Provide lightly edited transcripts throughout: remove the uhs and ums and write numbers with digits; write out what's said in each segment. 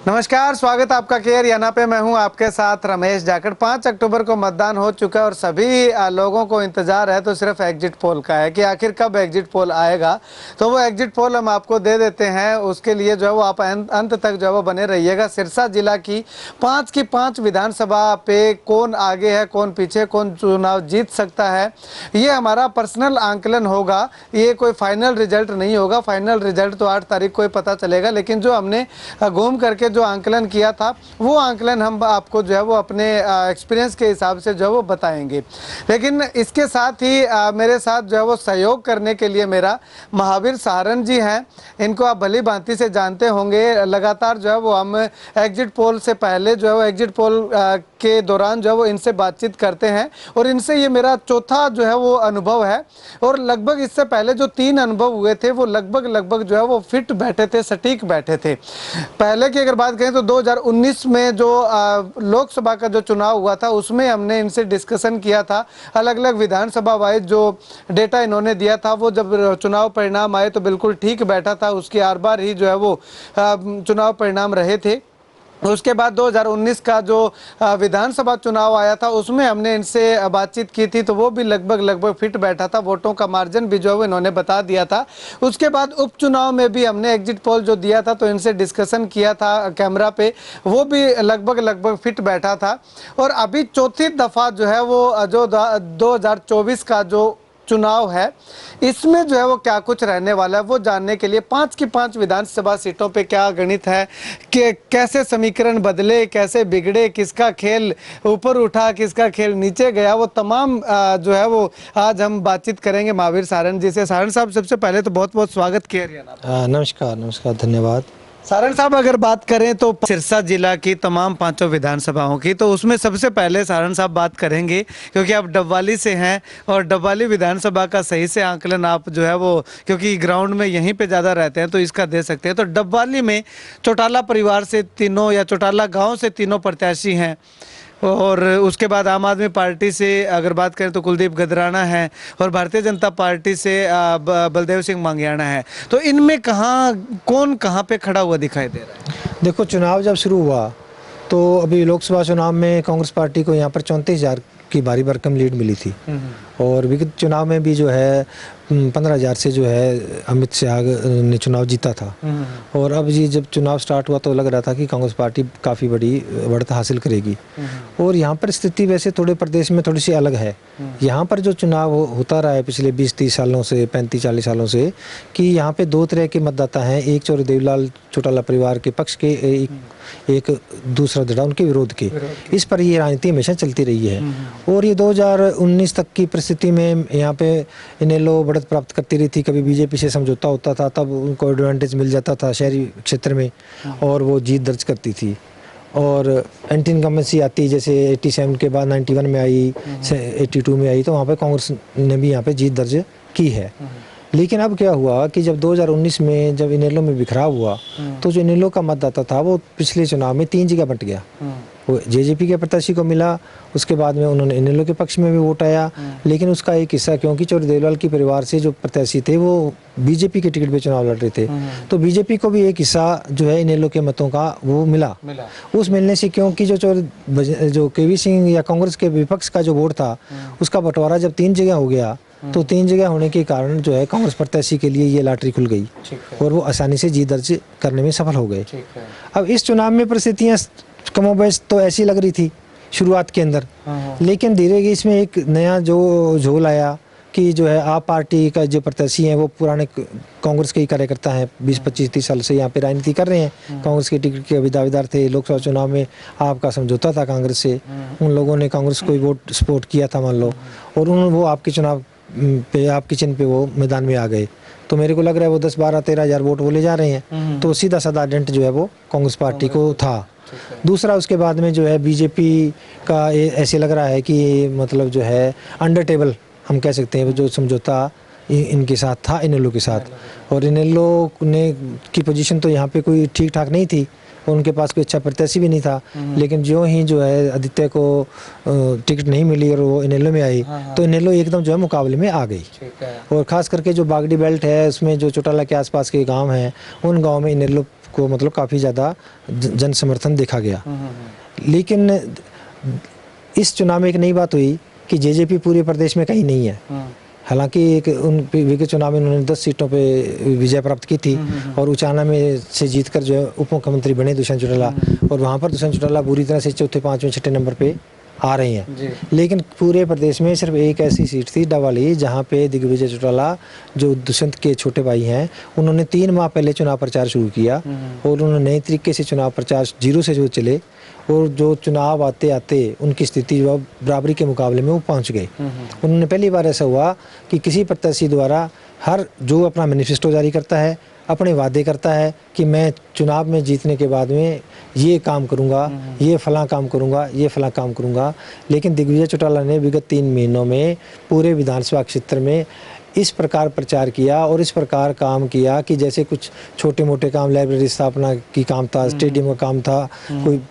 नमस्कार, स्वागत आपका केयर याना पे। मैं हूं आपके साथ रमेश जाखड़। 5 अक्टूबर को मतदान हो चुका है और सभी लोगों को इंतजार है तो सिर्फ एग्जिट पोल का है कि आखिर कब एग्जिट पोल आएगा। तो वो एग्जिट पोल हम आपको दे देते हैं, उसके लिए जो है वो आप अंत तक जो है वो बने रहिएगा। सिरसा जिला की 5 विधानसभा पे कौन आगे है, कौन पीछे, कौन चुनाव जीत सकता है, ये हमारा पर्सनल आंकलन होगा। ये कोई फाइनल रिजल्ट नहीं होगा। फाइनल रिजल्ट तो 8 तारीख को ही पता चलेगा, लेकिन जो हमने घूम करके जो आंकलन किया था वो आंकलन हम आपको जो है वो अपने एक्सपीरियंस के हिसाब से जो है वो बताएंगे। लेकिन इसके साथ ही मेरे साथ जो है वो सहयोग करने के लिए मेरा महावीर सहारण जी हैं। इनको आप भली भांति से जानते होंगे। लगातार जो है वो हम एग्जिट पोल से पहले जो है वो एग्जिट पोल के दौरान जो है वो इनसे बातचीत करते हैं और इनसे ये मेरा चौथा जो है वो अनुभव है। और लगभग इससे पहले जो 3 अनुभव हुए थे वो लगभग जो है वो फिट बैठे थे, सटीक बैठे थे। पहले की अगर बात करें तो 2019 में जो लोकसभा का जो चुनाव हुआ था उसमें हमने इनसे डिस्कशन किया था। अलग अलग विधानसभा वाइज जो डेटा इन्होंने दिया था वो जब चुनाव परिणाम आए तो बिल्कुल ठीक बैठा था। उसके आर बार ही जो है वो चुनाव परिणाम रहे थे। उसके बाद 2019 का जो विधानसभा चुनाव आया था उसमें हमने इनसे बातचीत की थी तो वो भी लगभग फिट बैठा था। वोटों का मार्जिन भी जो है इन्होंने बता दिया था। उसके बाद उपचुनाव में भी हमने एग्जिट पोल जो दिया था तो इनसे डिस्कशन किया था कैमरा पे, वो भी लगभग फिट बैठा था। और अभी चौथी दफ़ा जो है वो जो 2024 का जो चुनाव है इसमें जो है वो क्या कुछ रहने वाला है वो जानने के लिए 5 विधानसभा सीटों पे क्या गणित है कि कैसे समीकरण बदले, कैसे बिगड़े, किसका खेल ऊपर उठा, किसका खेल नीचे गया, वो तमाम जो है वो आज हम बातचीत करेंगे महावीर सहारण जी से। सहारण साहब, सबसे पहले तो बहुत बहुत स्वागत किया। नमस्कार, धन्यवाद। सहारण साहब, अगर बात करें तो सिरसा जिला की तमाम 5 विधानसभाओं की, तो उसमें सबसे पहले सहारण साहब बात करेंगे क्योंकि आप डबवाली से हैं और डबवाली विधानसभा का सही से आंकलन आप जो है वो, क्योंकि ग्राउंड में यहीं पे ज़्यादा रहते हैं तो इसका दे सकते हैं। तो डबवाली में चौटाला परिवार से तीनों या चौटाला गाँव से तीनों प्रत्याशी हैं और उसके बाद आम आदमी पार्टी से अगर बात करें तो कुलदीप गदराना है और भारतीय जनता पार्टी से बलदेव सिंह मांगियाना है। तो इनमें कौन कहाँ पे खड़ा हुआ दिखाई दे रहा है? देखो, चुनाव जब शुरू हुआ तो अभी लोकसभा चुनाव में कांग्रेस पार्टी को यहाँ पर 34,000 की भारी भरकम लीड मिली थी और विगत चुनाव में भी जो है 15,000 से जो है अमित शाह ने चुनाव जीता था। और अब जी जब चुनाव स्टार्ट हुआ तो लग रहा था कि कांग्रेस पार्टी काफ़ी बड़ी बढ़त हासिल करेगी। और यहाँ पर स्थिति वैसे थोड़े प्रदेश में थोड़ी सी अलग है। यहाँ पर जो चुनाव होता रहा है पिछले 20-30 सालों से, 35-40 सालों से, कि यहाँ पे 2 तरह के मतदाता हैं। एक चौधरी देवीलाल चौटाला परिवार के पक्ष के, एक दूसरा धड़ा उनके विरोध के। इस पर ये राजनीति हमेशा चलती रही है और ये 2019 तक की परिस्थिति में यहाँ पे इनेलो बढ़त प्राप्त करती रही थी। कभी बीजेपी से समझौता होता था तब उनको एडवांटेज मिल जाता था शहरी क्षेत्र में और वो जीत दर्ज करती थी। और एंटी इनकम्बेंसी आती, जैसे 87 के बाद 91 में आई, 82 में आई, तो वहाँ पे कांग्रेस ने भी यहाँ पे जीत दर्ज की है। लेकिन अब क्या हुआ कि जब 2019 में जब इनेलो में बिखराव हुआ तो जो इनेलो का मतदाता था वो पिछले चुनाव में 3 जगह बंट गया। वो जेजेपी के प्रत्याशी को मिला, उसके बाद में उन्होंने इनेलो के पक्ष में भी वोट आया। लेकिन उसका एक हिस्सा, क्योंकि चौधरी देवीलाल की परिवार से जो प्रत्याशी थे वो बीजेपी के टिकट पे चुनाव लड़ रहे थे, तो बीजेपी को भी एक हिस्सा जो है इनेलो के मतों का वो मिला। उस मिलने से, क्योंकि जो केवी सिंह या कांग्रेस के विपक्ष का जो वोट था उसका बंटवारा जब 3 जगह हो गया तो 3 जगह होने के कारण जो है कांग्रेस प्रत्याशी के लिए ये लॉटरी खुल गई और वो आसानी से जीत दर्ज करने में सफल हो गए। अब इस चुनाव में परिस्थितियाँ कमोबेश तो ऐसी लग रही थी शुरुआत के अंदर, लेकिन धीरे धीरे इसमें एक नया जो झोल आया कि जो है आप पार्टी का जो प्रत्याशी हैं वो पुराने कांग्रेस के ही कार्यकर्ता हैं, 20-25-30 साल से यहाँ पे राजनीति कर रहे हैं। कांग्रेस के टिकट के दावेदार थे। लोकसभा चुनाव में आपका समझौता था कांग्रेस से, उन लोगों ने कांग्रेस को ही वोट सपोर्ट किया था मान लो, और वो आपके चुनाव पे, आपके चिन्ह पे वो मैदान में आ गए। तो मेरे को लग रहा है वो 10-12-13 हज़ार वोट वो ले जा रहे हैं, तो सीधा साधा डेंट जो है वो कांग्रेस पार्टी को था। दूसरा, उसके बाद में जो है बीजेपी का ऐसे लग रहा है कि मतलब जो है अंडर टेबल हम कह सकते हैं जो समझौता इनके साथ था, इनेलो के साथ, और इनेलो ने की पोजीशन तो यहाँ पे कोई ठीक ठाक नहीं थी और उनके पास कोई अच्छा प्रत्याशी भी नहीं था। लेकिन जो ही जो है आदित्य को टिकट नहीं मिली और वो इनेलो में आई तो इनेलो एकदम जो है मुकाबले में आ गई। और ख़ास करके जो बागड़ी बेल्ट है उसमें जो चौटाला के आसपास के गांव हैं उन गांव में इनेलो को मतलब काफ़ी ज़्यादा जन समर्थन देखा गया। लेकिन इस चुनाव में एक नई बात हुई कि जेजेपी पूरे प्रदेश में कहीं नहीं है। हालांकि एक विगत चुनाव में उन्होंने 10 सीटों पे विजय प्राप्त की थी और उचाना में से जीतकर जो है उप मुख्यमंत्री बने दुष्यंत चौटाला, और वहाँ पर दुष्यंत चौटाला बुरी तरह से चौथे, पाँचवें, छठे नंबर पे आ रहे हैं। लेकिन पूरे प्रदेश में सिर्फ एक ऐसी सीट थी डवाली, जहाँ पे दिग्विजय चौटाला जो दुष्यंत के छोटे भाई हैं, उन्होंने 3 माह पहले चुनाव प्रचार शुरू किया और उन्होंने नए तरीके से चुनाव प्रचार जीरो से जो चले, और जो चुनाव आते आते उनकी स्थिति जो बराबरी के मुकाबले में वो पहुंच गई। उन्होंने पहली बार ऐसा हुआ कि किसी प्रत्याशी द्वारा हर जो अपना मैनिफेस्टो जारी करता है, अपने वादे करता है कि मैं चुनाव में जीतने के बाद में ये काम करूंगा, ये फलां काम करूंगा, ये फलां काम करूंगा। लेकिन दिग्विजय चौटाला ने विगत 3 महीनों में पूरे विधानसभा क्षेत्र में इस प्रकार प्रचार किया और इस प्रकार काम किया कि जैसे कुछ छोटे मोटे काम, लाइब्रेरी स्थापना की काम था, स्टेडियम का काम था, कोई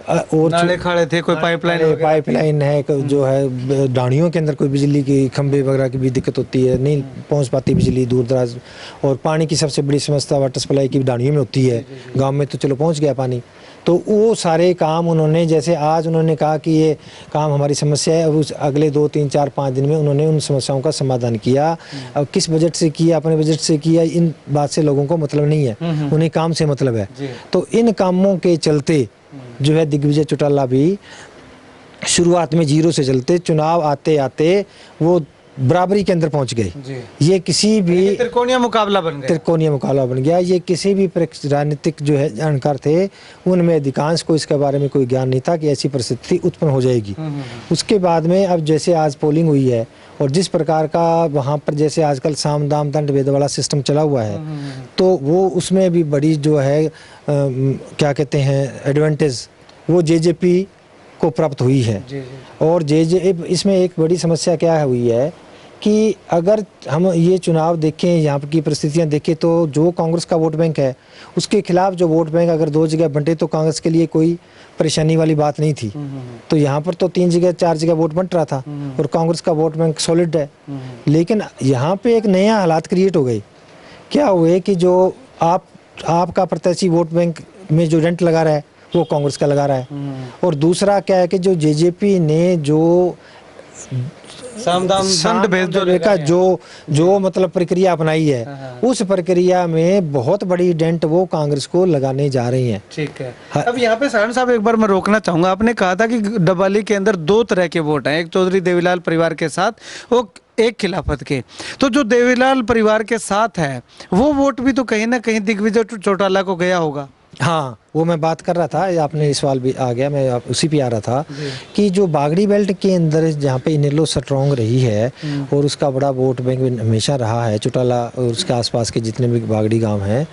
और नाले खड़े थे, कोई पाइपलाइन है, जो है डाणियों के अंदर कोई बिजली की खंभे वगैरह की भी दिक्कत होती है, नहीं पहुंच पाती बिजली दूर दराज, और पानी की सबसे बड़ी समस्या वाटर सप्लाई की डाणियों में होती है। गांव में तो चलो पहुंच गया पानी, तो वो सारे काम उन्होंने, जैसे आज उन्होंने कहा कि ये काम हमारी समस्या है, अब उस अगले 2, 3, 4, 5 दिन में उन्होंने उन समस्याओं का समाधान किया। अब किस बजट से किया, अपने बजट से किया, इन बात से लोगों को मतलब नहीं है, उन्हें काम से मतलब है। तो इन कामों के चलते जो है दिग्विजय चौटाला भी शुरुआत में जीरो से चलते चुनाव आते आते वो बराबरी के अंदर पहुंच गए। ये किसी भी त्रिकोणीय मुकाबला बन गया। ये किसी भी राजनीतिक जो है जानकार थे, उनमें अधिकांश को इसके बारे में कोई ज्ञान नहीं था कि ऐसी परिस्थिति उत्पन्न हो जाएगी। उसके बाद में अब जैसे आज पोलिंग हुई है और जिस प्रकार का वहाँ पर जैसे आजकल साम दाम दंड भेद वाला सिस्टम चला हुआ है, तो वो उसमें भी बड़ी जो है क्या कहते हैं एडवांटेज वो जेजेपी को प्राप्त हुई है। और इसमें एक बड़ी समस्या क्या हुई है कि अगर हम ये चुनाव देखें, यहाँ की परिस्थितियाँ देखें, तो जो कांग्रेस का वोट बैंक है उसके खिलाफ जो वोट बैंक अगर 2 जगह बंटे तो कांग्रेस के लिए कोई परेशानी वाली बात नहीं थी। तो यहाँ पर तो 3 जगह 4 जगह वोट बंट रहा था और कांग्रेस का वोट बैंक सॉलिड है। लेकिन यहाँ पे एक नया हालात क्रिएट हो गई। क्या हुए कि जो आपका प्रत्याशी वोट बैंक में जो डेंट लगा रहा है वो कांग्रेस का लगा रहा है, और दूसरा क्या है कि जो जेजेपी ने जो जो मतलब प्रक्रिया अपनाई है, उस प्रक्रिया में बहुत बड़ी डेंट वो कांग्रेस को लगाने जा रही है। ठीक है। अब यहाँ पे सारण साहब एक बार मैं रोकना चाहूंगा। आपने कहा था कि डबवाली के अंदर 2 तरह के वोट हैं, एक चौधरी देवीलाल परिवार के साथ, वो एक खिलाफत के। तो जो देवीलाल परिवार के साथ है वो वोट भी तो कहीं ना कहीं दिग्विजय चौटाला को गया होगा। हाँ, वो मैं बात कर रहा था, आपने सवाल भी आ गया, मैं उसी पे आ रहा था कि जो बागड़ी बेल्ट के अंदर जहाँ पे इनेलो स्ट्रॉन्ग रही है और उसका बड़ा वोट बैंक हमेशा रहा है, चौटाला और उसके आसपास के जितने भी बागड़ी गांव हैं,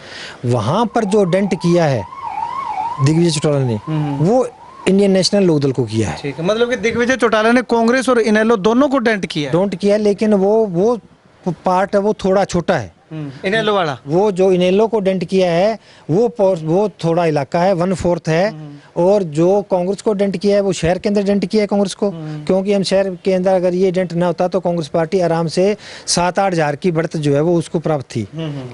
वहाँ पर जो डेंट किया है दिग्विजय चौटाला ने वो इंडियन नेशनल लोकदल को किया है। ठीक है, मतलब कि दिग्विजय चौटाला ने कांग्रेस और इनेलो दोनों को डेंट किया, लेकिन वो पार्ट है वो थोड़ा छोटा है। इनेलो वाला वो जो इनेलो को डेंट किया है वो थोड़ा इलाका है, 1/4 है, और जो कांग्रेस को डेंट किया है वो शहर के अंदर डेंट किया है कांग्रेस को, क्योंकि हम शहर के अंदर अगर ये डेंट ना होता तो कांग्रेस पार्टी आराम से 7-8 हज़ार की बढ़त जो है वो उसको प्राप्त थी।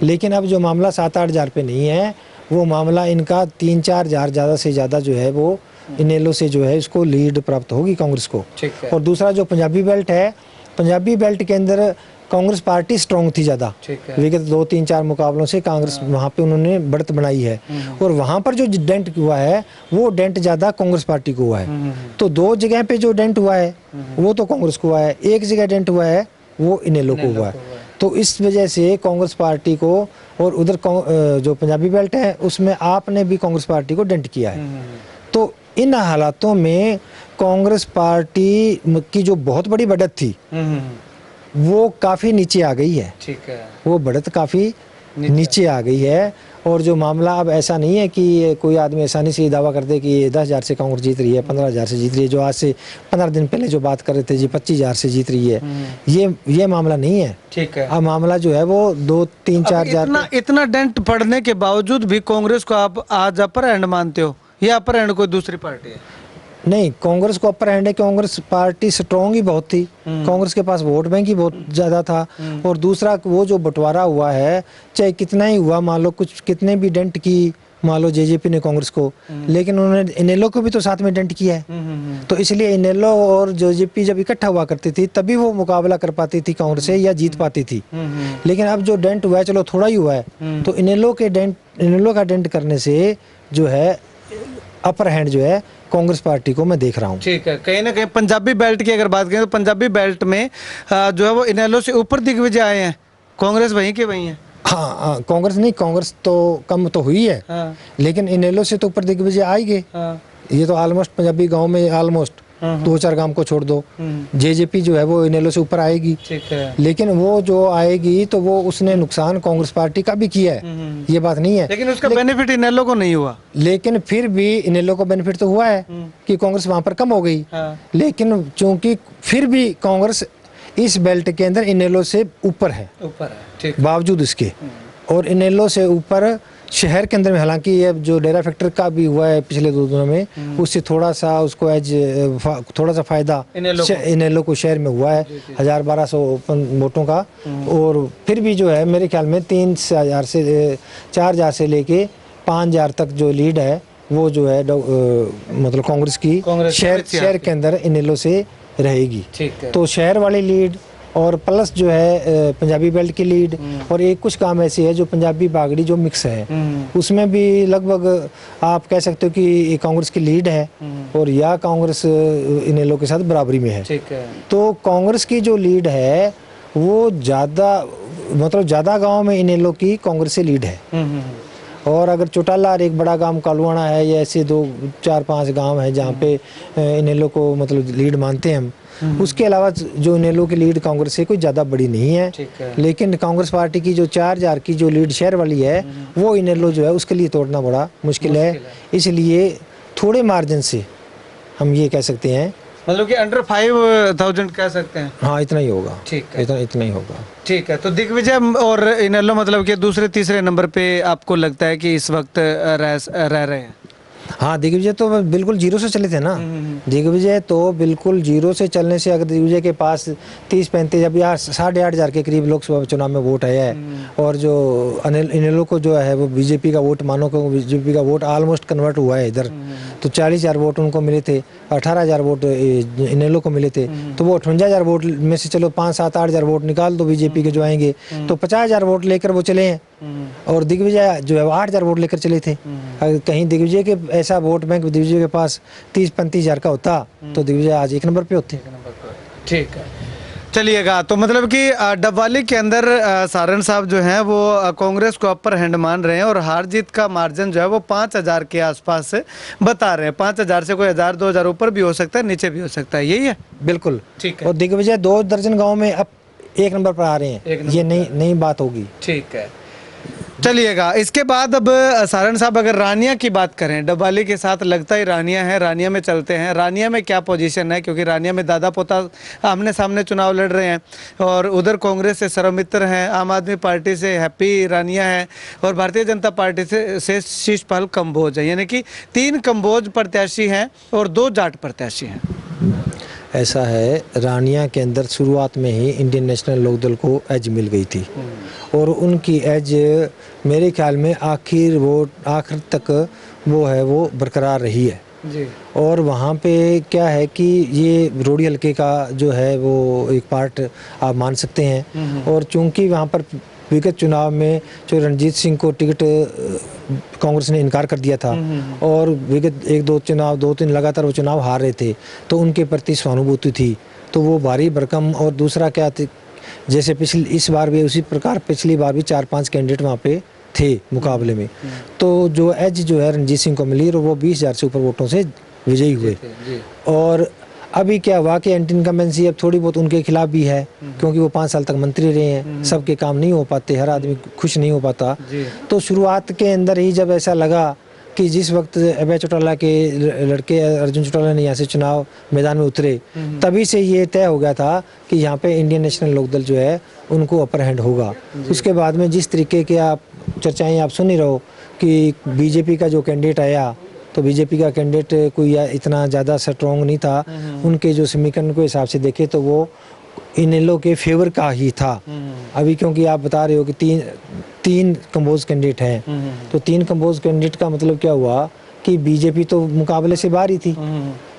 लेकिन अब जो मामला 7-8 हज़ार पे नहीं है, वो मामला इनका 3-4 हज़ार ज़्यादा से ज़्यादा जो है वो इनेलो से जो है इसको लीड प्राप्त होगी कांग्रेस को। और दूसरा जो पंजाबी बेल्ट है, पंजाबी बेल्ट के अंदर कांग्रेस पार्टी स्ट्रांग थी ज़्यादा, विगत 2-3-4 मुकाबलों से कांग्रेस वहाँ पे उन्होंने बढ़त बनाई है, और वहाँ पर जो डेंट हुआ है वो डेंट ज़्यादा कांग्रेस पार्टी को हुआ है। तो 2 जगह पे जो डेंट हुआ है वो तो कांग्रेस को हुआ है, 1 जगह डेंट हुआ है वो इनेलो को हुआ है। तो इस वजह से कांग्रेस पार्टी को, और उधर जो पंजाबी बेल्ट है उसमें आपने भी कांग्रेस पार्टी को डेंट किया है। तो इन हालातों में कांग्रेस पार्टी की जो बहुत बड़ी बढ़त थी वो काफ़ी नीचे आ गई है। ठीक है, वो बढ़त काफ़ी नीचे आ गई है, और जो मामला अब ऐसा नहीं है कि कोई आदमी आसानी से दावा कर दे कि 10 हज़ार से कांग्रेस जीत रही है, 15 हज़ार से जीत रही है, जो आज से 15 दिन पहले जो बात कर रहे थे जी 25 हज़ार से जीत रही है, ये मामला नहीं है। ठीक है, अब मामला जो है वो 2-3-4 हज़ार। इतना डेंट पड़ने के बावजूद भी कांग्रेस को आप आज अपर हैंड मानते हो या अपर हैंड कोई दूसरी पार्टी है? नहीं, कांग्रेस को अपर हैंड है। कांग्रेस पार्टी स्ट्रॉन्ग ही बहुत थी, कांग्रेस के पास वोट बैंक ही बहुत ज़्यादा था, और दूसरा वो जो बंटवारा हुआ है चाहे कितना ही हुआ, मान लो कुछ कितने भी डेंट की मान लो जेजेपी ने कांग्रेस को, लेकिन उन्होंने इनेलो को भी तो साथ में डेंट किया है। तो इसलिए इनेलो और जेजेपी जब इकट्ठा हुआ करती थी तभी वो मुकाबला कर पाती थी कांग्रेस से या जीत पाती थी। लेकिन अब जो डेंट हुआ है, चलो थोड़ा ही हुआ है, तो इनेलो का डेंट करने से जो है अपर हैंड जो है कांग्रेस पार्टी को मैं देख रहा हूँ। ठीक है, कहीं ना कहीं पंजाबी बेल्ट की अगर बात करें तो पंजाबी बेल्ट में जो है वो इनेलो से ऊपर दिग्विजय आए हैं, कांग्रेस वहीं के वहीं है। हाँ, कांग्रेस नहीं, कांग्रेस तो कम तो हुई है, हाँ। लेकिन इनेलो से तो ऊपर दिग्विजय आएंगे। हाँ। ये तो ऑलमोस्ट पंजाबी गांव में ऑलमोस्ट 2-4 गांव को छोड़ दो, जेजेपी जो है वो इनेलो से ऊपर आएगी। ठीक है। लेकिन वो जो आएगी तो वो उसने नुकसान कांग्रेस पार्टी का भी किया है, ये बात नहीं है। लेकिन उसका बेनिफिट इनेलो को नहीं हुआ। लेकिन फिर भी इनेलो को बेनिफिट तो हुआ है कि कांग्रेस वहां पर कम हो गई। हाँ। लेकिन चूंकि फिर भी कांग्रेस इस बेल्ट के अंदर इनेलो से ऊपर है, ठीक। बावजूद इसके, और इनेलो से ऊपर शहर के अंदर में, हालांकि ये जो डेरा फैक्टर का भी हुआ है पिछले 2 दिनों में, उससे थोड़ा सा उसको थोड़ा सा फायदा इनेलो को शहर में हुआ है, 1000-1200 वोटों का। और फिर भी जो है मेरे ख्याल में 3000 से 4000 से लेके 5000 तक जो लीड है वो जो है मतलब कांग्रेस की शहर के अंदर इनेलो से रहेगी। तो शहर वाली लीड और प्लस जो है पंजाबी बेल्ट की लीड, और एक कुछ काम ऐसे है जो पंजाबी बागड़ी जो मिक्स है, उसमें भी लगभग आप कह सकते हो कि कांग्रेस की लीड है, और या कांग्रेस इनेलो के साथ बराबरी में है। ठीक है। तो कांग्रेस की जो लीड है वो ज़्यादा गांव में इनेलो की कांग्रेस से लीड है। और अगर चौटाला और एक बड़ा गांव कालुआना है, या ऐसे 2-4-5 गांव है जहाँ पे इनेलो को मतलब लीड मानते हैं हम, उसके अलावा जो इनेलो की लीड कांग्रेस से कोई ज़्यादा बड़ी नहीं है। लेकिन कांग्रेस पार्टी की जो 4000 की जो लीड शहर वाली है वो इनेलो जो है उसके लिए तोड़ना बड़ा मुश्किल है। इसलिए थोड़े मार्जिन से हम ये कह सकते हैं, मतलब कि अंडर 5000 कह सकते हैं। हाँ, इतना ही होगा। ठीक है, इतना ही होगा। ठीक है। तो दिग्विजय और इनेलो मतलब कि दूसरे तीसरे नंबर पे आपको लगता है कि इस वक्त रह रहे हैं? हाँ, दिग्विजय तो बिल्कुल 0 से चले थे ना। दिग्विजय तो बिल्कुल 0 से चलने से, अगर दिग्विजय के पास 30-35 अब यार 8,500 के करीब लोकसभा चुनाव में वोट आया है, और जो इनेलो को जो है वो बीजेपी का वोट, मानो कि बीजेपी का वोट ऑलमोस्ट कन्वर्ट हुआ है इधर, तो 40,000 वोट उनको मिले थे, 18,000 वोट इनेलो को मिले थे। तो वो 58,000 वोट में से चलो 5-7-8,000 वोट निकाल दो बीजेपी के जो आएंगे, तो 50,000 वोट लेकर वो चले हैं। और दिग्विजय जो है 8,000 वोट लेकर चले थे। अगर कहीं दिग्विजय के ऐसा वोट बैंक दिग्विजय के पास 30-35,000 का होता तो दिग्विजय आज 1 नंबर पे होते। ठीक है, चलिएगा। तो मतलब कि डबवाली के अंदर सारण साहब जो हैं वो कांग्रेस को अपर हैंड मान रहे हैं, और हार जीत का मार्जिन जो है वो 5000 के आसपास से बता रहे हैं। 5000 से कोई 1000-2000 ऊपर भी हो सकता है, नीचे भी हो सकता है, यही है। बिल्कुल, ठीक है। और दिग्विजय 2 दर्जन गाँव में अब 1 नंबर पर आ रहे हैं, ये नई बात होगी। ठीक है, चलिएगा। इसके बाद अब सारण साहब अगर रानिया की बात करें, डबवाली के साथ लगता ही रानिया है, रानिया में चलते हैं। रानिया में क्या पोजीशन है, क्योंकि रानिया में दादा पोता आमने सामने चुनाव लड़ रहे हैं, और उधर कांग्रेस से सर्वमित्र हैं, आम आदमी पार्टी से हैप्पी रानिया है, और भारतीय जनता पार्टी से शीशपाल कंबोज है। यानी कि 3 कंबोज प्रत्याशी हैं और 2 जाट प्रत्याशी हैं। ऐसा है, रानिया के अंदर शुरुआत में ही इंडियन नेशनल लोकदल को एज मिल गई थी, और उनकी एज मेरे ख्याल में आखिर तक वो बरकरार रही है जी। और वहाँ पे क्या है कि ये रोडी हल्के का जो है वो एक पार्ट आप मान सकते हैं, और चूंकि वहाँ पर विगत चुनाव में जो रणजीत सिंह को टिकट कांग्रेस ने इनकार कर दिया था, और विगत 2-3 लगातार वो चुनाव हार रहे थे, तो उनके प्रति सहानुभूति थी, तो वो भारी भरकम। और दूसरा क्या जैसे इस बार भी उसी प्रकार पिछली बार भी 4-5 कैंडिडेट वहाँ पे थे मुकाबले में, तो जो एज जो है रणजीत सिंह को मिली, और वो 20,000 से ऊपर वोटों से विजयी हुए। और अभी क्या हुआ कि एंटी इनकम्बेंसी अब थोड़ी बहुत उनके खिलाफ भी है, क्योंकि वो 5 साल तक मंत्री रहे हैं, सबके काम नहीं हो पाते, हर आदमी खुश नहीं हो पाता। तो शुरुआत के अंदर ही जब ऐसा लगा कि जिस वक्त अभय चौटाला के लड़के अर्जुन चौटाला ने यहाँ से चुनाव मैदान में उतरे, तभी से ये तय हो गया था कि यहाँ पे इंडियन नेशनल लोकदल जो है उनको अपर हैंड होगा। उसके बाद में जिस तरीके के आप चर्चाएं आप सुन ही रहो कि बीजेपी का जो कैंडिडेट आया, तो बीजेपी का कैंडिडेट कोई इतना ज़्यादा स्ट्रॉन्ग नहीं था, उनके जो समीकरण के हिसाब से देखे तो वो इनेलो के फेवर का ही था। अभी क्योंकि आप बता रहे हो कि तीन कंपोज कैंडिडेट हैं, तो 3 कंपोज कैंडिडेट का मतलब क्या हुआ कि बीजेपी तो मुकाबले से बाहर ही थी।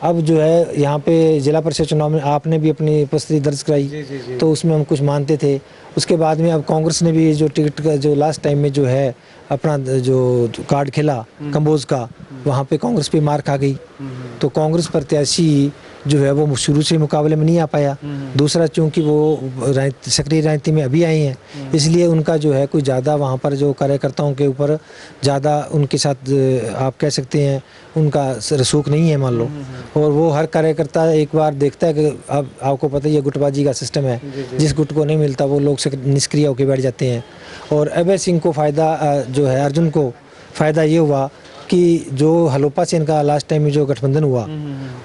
अब जो है यहाँ पे जिला परिषद चुनाव में आपने भी अपनी उपस्थिति दर्ज कराई, तो उसमें हम कुछ मानते थे। उसके बाद में अब कांग्रेस ने भी जो टिकट का जो लास्ट टाइम में जो है अपना जो कार्ड खेला कंबोज का, वहाँ पे कांग्रेस पे मार खा गई। तो कांग्रेस प्रत्याशी जो है वो शुरू से मुकाबले में नहीं आ पाया। दूसरा चूंकि वो सक्रिय राजनीति में अभी आई हैं, इसलिए उनका जो है कोई ज़्यादा वहाँ पर जो कार्यकर्ताओं के ऊपर ज़्यादा उनके साथ आप कह सकते हैं उनका रसूख नहीं है मान लो। और वो हर कार्यकर्ता एक बार देखता है कि अब आपको पता ही है गुटबाजी का सिस्टम है, जिस गुट को नहीं मिलता वो लोग निष्क्रिय होकर बैठ जाते हैं। और अभय सिंह को फ़ायदा जो है, अर्जुन को फ़ायदा ये हुआ कि जो हलोपा से इनका लास्ट टाइम में जो गठबंधन हुआ,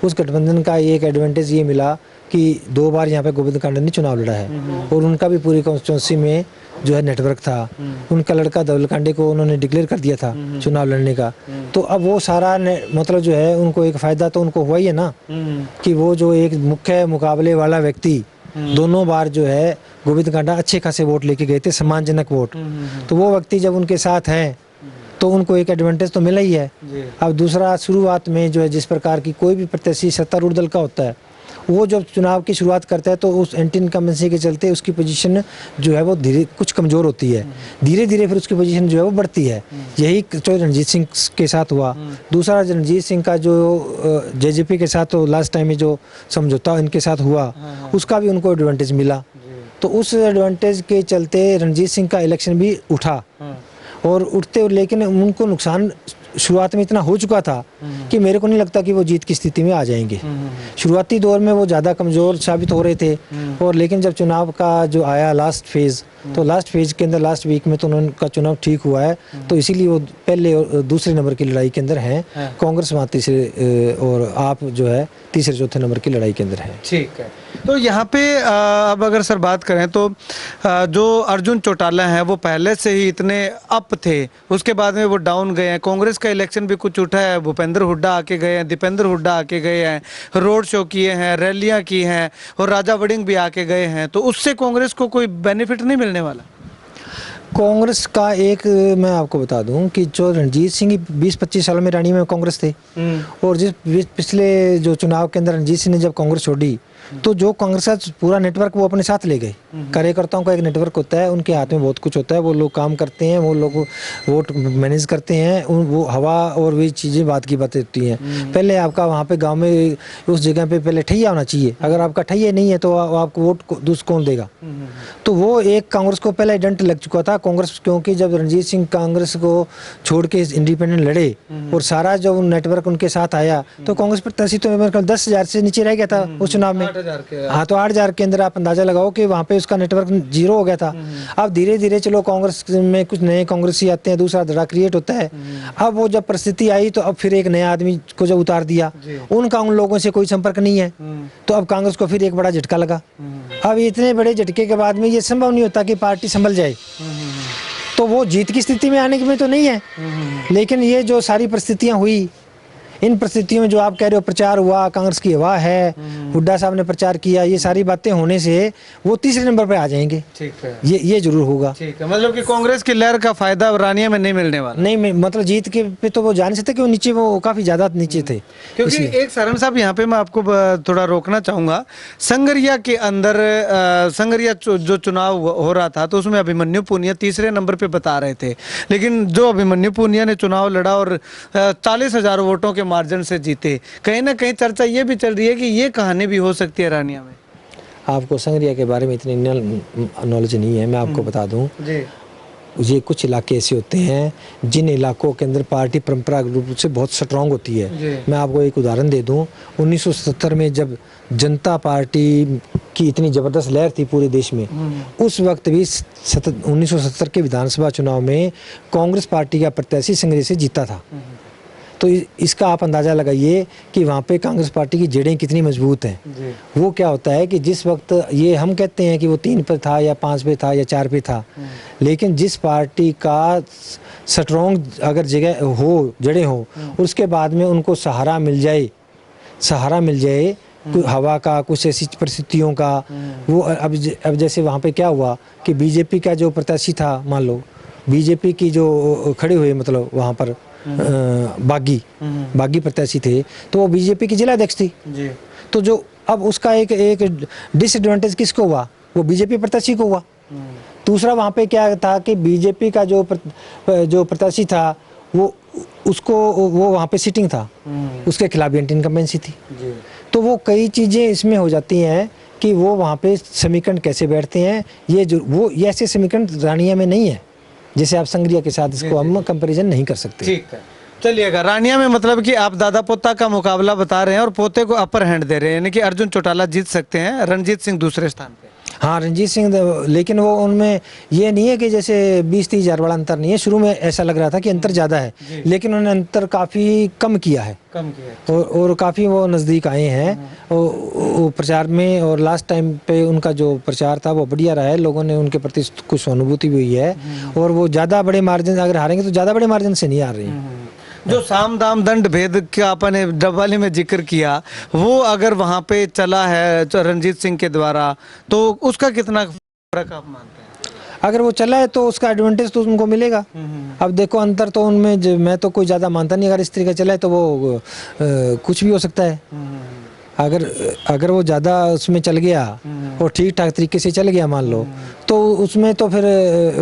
उस गठबंधन का एक एडवांटेज ये मिला कि 2 बार यहाँ पे गोविंद कांडा ने चुनाव लड़ा है और उनका भी पूरी कॉन्स्टिट्यूंसी में जो है नेटवर्क था। उनका लड़का धवल कांडे को उन्होंने डिक्लेयर कर दिया था चुनाव लड़ने का। तो अब वो सारा मतलब जो है उनको एक फ़ायदा तो उनको हुआ ही है ना, कि वो जो एक मुख्य मुकाबले वाला व्यक्ति दोनों बार जो है गोविंद कांडा अच्छे खासे वोट लेके गए थे, सम्मानजनक वोट। तो वो व्यक्ति जब उनके साथ हैं तो उनको एक एडवांटेज तो मिला ही है। अब दूसरा, शुरुआत में जो है जिस प्रकार की कोई भी प्रत्याशी सत्तारूढ़ दल का होता है, वो जब चुनाव की शुरुआत करता है तो उस एंटी इनकम्बेंसी के चलते उसकी पोजीशन जो है वो धीरे कुछ कमज़ोर होती है, धीरे धीरे फिर उसकी पोजीशन जो है वो बढ़ती है। यही तो रणजीत सिंह के साथ हुआ। दूसरा, रणजीत सिंह का जो जेजेपी के साथ तो लास्ट टाइम में जो समझौता इनके साथ हुआ, उसका भी उनको एडवांटेज मिला। तो उस एडवांटेज के चलते रणजीत सिंह का इलेक्शन भी उठा और उठते, लेकिन उनको नुकसान शुरुआत में इतना हो चुका था कि मेरे को नहीं लगता कि वो जीत की स्थिति में आ जाएंगे। शुरुआती दौर में वो ज़्यादा कमज़ोर साबित हो रहे थे, और लेकिन जब चुनाव का जो आया लास्ट फेज़, तो लास्ट फेज़ के अंदर लास्ट वीक में तो उनका चुनाव ठीक हुआ है। तो इसीलिए वो पहले और दूसरे नंबर की लड़ाई के अंदर हैं। कांग्रेस वहाँ तीसरे और आप जो है तीसरे चौथे नंबर की लड़ाई के अंदर है। ठीक है। तो यहाँ पे अब अगर सर बात करें तो जो अर्जुन चौटाला हैं वो पहले से ही इतने अप थे, उसके बाद में वो डाउन गए हैं। कांग्रेस का इलेक्शन भी कुछ उठा है, भूपेंद्र हुड्डा आके गए हैं, दीपेंद्र हुड्डा आके गए हैं, रोड शो किए हैं, रैलियाँ की हैं, और राजा वड़िंग भी आके गए हैं। तो उससे कांग्रेस को कोई बेनिफिट नहीं मिलने वाला? कांग्रेस का एक मैं आपको बता दूं कि जो रणजीत सिंह 20-25 साल में रानी में कांग्रेस थे, और जिस पिछले जो चुनाव के अंदर रणजीत सिंह ने जब कांग्रेस छोड़ी, तो जो कांग्रेस का पूरा नेटवर्क वो अपने साथ ले गए। कार्यकर्ताओं का एक नेटवर्क होता है, उनके हाथ में बहुत कुछ होता है, वो लोग काम करते हैं, वो लोग वोट मैनेज करते हैं, वो हवा और भी चीज़ें बात की बातें होती हैं। पहले आपका वहाँ पे गांव में उस जगह पे पहले ठैया होना चाहिए। अगर आपका ठैया नहीं है तो आपको वोट दूसरा कौन देगा? तो वो एक कांग्रेस को पहले डंट लग चुका था कांग्रेस, क्योंकि जब रणजीत सिंह कांग्रेस को छोड़ के इंडिपेंडेंट लड़े और सारा जो नेटवर्क उनके साथ आया, तो कांग्रेस प्रत्याशी तो 10,000 से नीचे रह गया था उस चुनाव में। हाँ, तो 8,000 के अंदर आप अंदाजा लगाओ कि वहाँ पे उसका नेटवर्क 0 हो गया था। अब धीरे धीरे चलो कांग्रेस में कुछ नए कांग्रेसी आते हैं, दूसरा धड़ा क्रिएट होता है। अब वो जब परिस्थिति आई तो अब फिर एक नया आदमी को जब उतार दिया, उनका उन लोगों से कोई संपर्क नहीं है, तो अब कांग्रेस को फिर एक बड़ा झटका लगा। अब इतने बड़े झटके के बाद में ये संभव नहीं होता कि पार्टी संभल जाए, तो वो जीत की स्थिति में आने में तो नहीं है। लेकिन ये जो सारी परिस्थितियां हुई, इन परिस्थितियों में जो आप कह रहे हो प्रचार हुआ, कांग्रेस की हवा है, हुड्डा साहब ने प्रचार किया, ये सारी बातें होने से वो तीसरे नंबर पे आ जाएंगे। ठीक है, ये जरूर होगा। ठीक है, मतलब कि कांग्रेस की लहर का फायदा रानिया में नहीं मिलने वाला। नहीं, मतलब जीत के पे तो वो जान सकते कि वो नीचे, वो काफी ज्यादा नीचे थे। क्योंकि एक शरण साहब यहाँ पे मैं आपको थोड़ा रोकना चाहूंगा। संगरिया के अंदर संगरिया जो चुनाव हो रहा था, तो उसमें अभिमन्यु पूनिया तीसरे नंबर पे बता रहे थे, लेकिन जो अभिमन्यु पूनिया ने चुनाव लड़ा और 40,000 वोटों के मार्जिन से जीते, कहीं ना कहीं चर्चा ये भी चल रही है कि ये कहानी भी हो सकती है रानिया में। आपको संगरिया के बारे में इतनी नॉलेज नहीं है, मैं आपको बता दूं जी। ये कुछ इलाके ऐसे होते हैं जिन इलाकों के अंदर पार्टी परंपरागत रूप से बहुत स्ट्रांग होती है। मैं आपको एक उदाहरण दे दूं, 1970 में जब जनता पार्टी की इतनी ज़बरदस्त लहर थी पूरे देश में, उस वक्त भी 1970 के विधानसभा चुनाव में कांग्रेस पार्टी का प्रत्याशी संगरिया से जीता था। तो इसका आप अंदाज़ा लगाइए कि वहाँ पे कांग्रेस पार्टी की जड़ें कितनी मजबूत हैं। वो क्या होता है कि जिस वक्त ये हम कहते हैं कि वो 3 पे था या 5 पे था या 4 पे था, लेकिन जिस पार्टी का स्ट्रॉन्ग अगर जगह हो, जड़ें हो, उसके बाद में उनको सहारा मिल जाए हवा का, कुछ ऐसी परिस्थितियों का। वो अब जैसे वहाँ पे क्या हुआ कि बीजेपी का जो प्रत्याशी था, मान लो बीजेपी की जो खड़े हुए, मतलब वहाँ पर बागी प्रत्याशी थे, तो वो बीजेपी की जिला अध्यक्ष थी जी। तो जो अब उसका एक डिसएडवांटेज किसको हुआ? वो बीजेपी प्रत्याशी को हुआ। दूसरा वहाँ पे क्या था कि बीजेपी का जो प्रत्याशी था वो वहाँ पे सिटिंग था, उसके खिलाफ एंटी इनकम्बेंसी थी जी। तो वो कई चीज़ें इसमें हो जाती हैं कि वो वहाँ पे समीकरण कैसे बैठते हैं, ये ऐसे समीकरण रानिया में नहीं है जैसे आप संग्रिया के साथ इसको हम कंपैरिजन नहीं कर सकते। ठीक है, चलिएगा। रानिया में मतलब कि आप दादा पोता का मुकाबला बता रहे हैं और पोते को अपर हैंड दे रहे हैं, यानी कि अर्जुन चौटाला जीत सकते हैं, रणजीत सिंह दूसरे स्थान पे। हाँ, रणजीत सिंह, लेकिन वो उनमें ये नहीं है कि जैसे 20-30 हज़ार वाला अंतर नहीं है। शुरू में ऐसा लग रहा था कि अंतर ज़्यादा है, लेकिन उन्होंने अंतर काफ़ी कम किया है और काफ़ी वो नज़दीक आए हैं और प्रचार में। और लास्ट टाइम पे उनका जो प्रचार था वो बढ़िया रहा है, लोगों ने उनके प्रति कुछ सहानुभूति भी हुई है और वो ज़्यादा बड़े मार्जिन, अगर हारेंगे तो ज़्यादा बड़े मार्जिन से नहीं हार रही हैं। जो साम दाम दंड भेद का आपने डब्बाली में जिक्र किया, वो अगर वहाँ पे चला है रणजीत सिंह के द्वारा, तो उसका कितना फर्क आप मानते हैं? अगर वो चला है तो उसका एडवांटेज तो उनको मिलेगा। अब देखो अंतर तो उनमें मैं तो कोई ज़्यादा मानता नहीं। अगर इस तरीके चला है तो वो कुछ भी हो सकता है। अगर वो ज़्यादा उसमें चल गया और ठीक ठाक तरीके से चल गया मान लो, तो उसमें तो फिर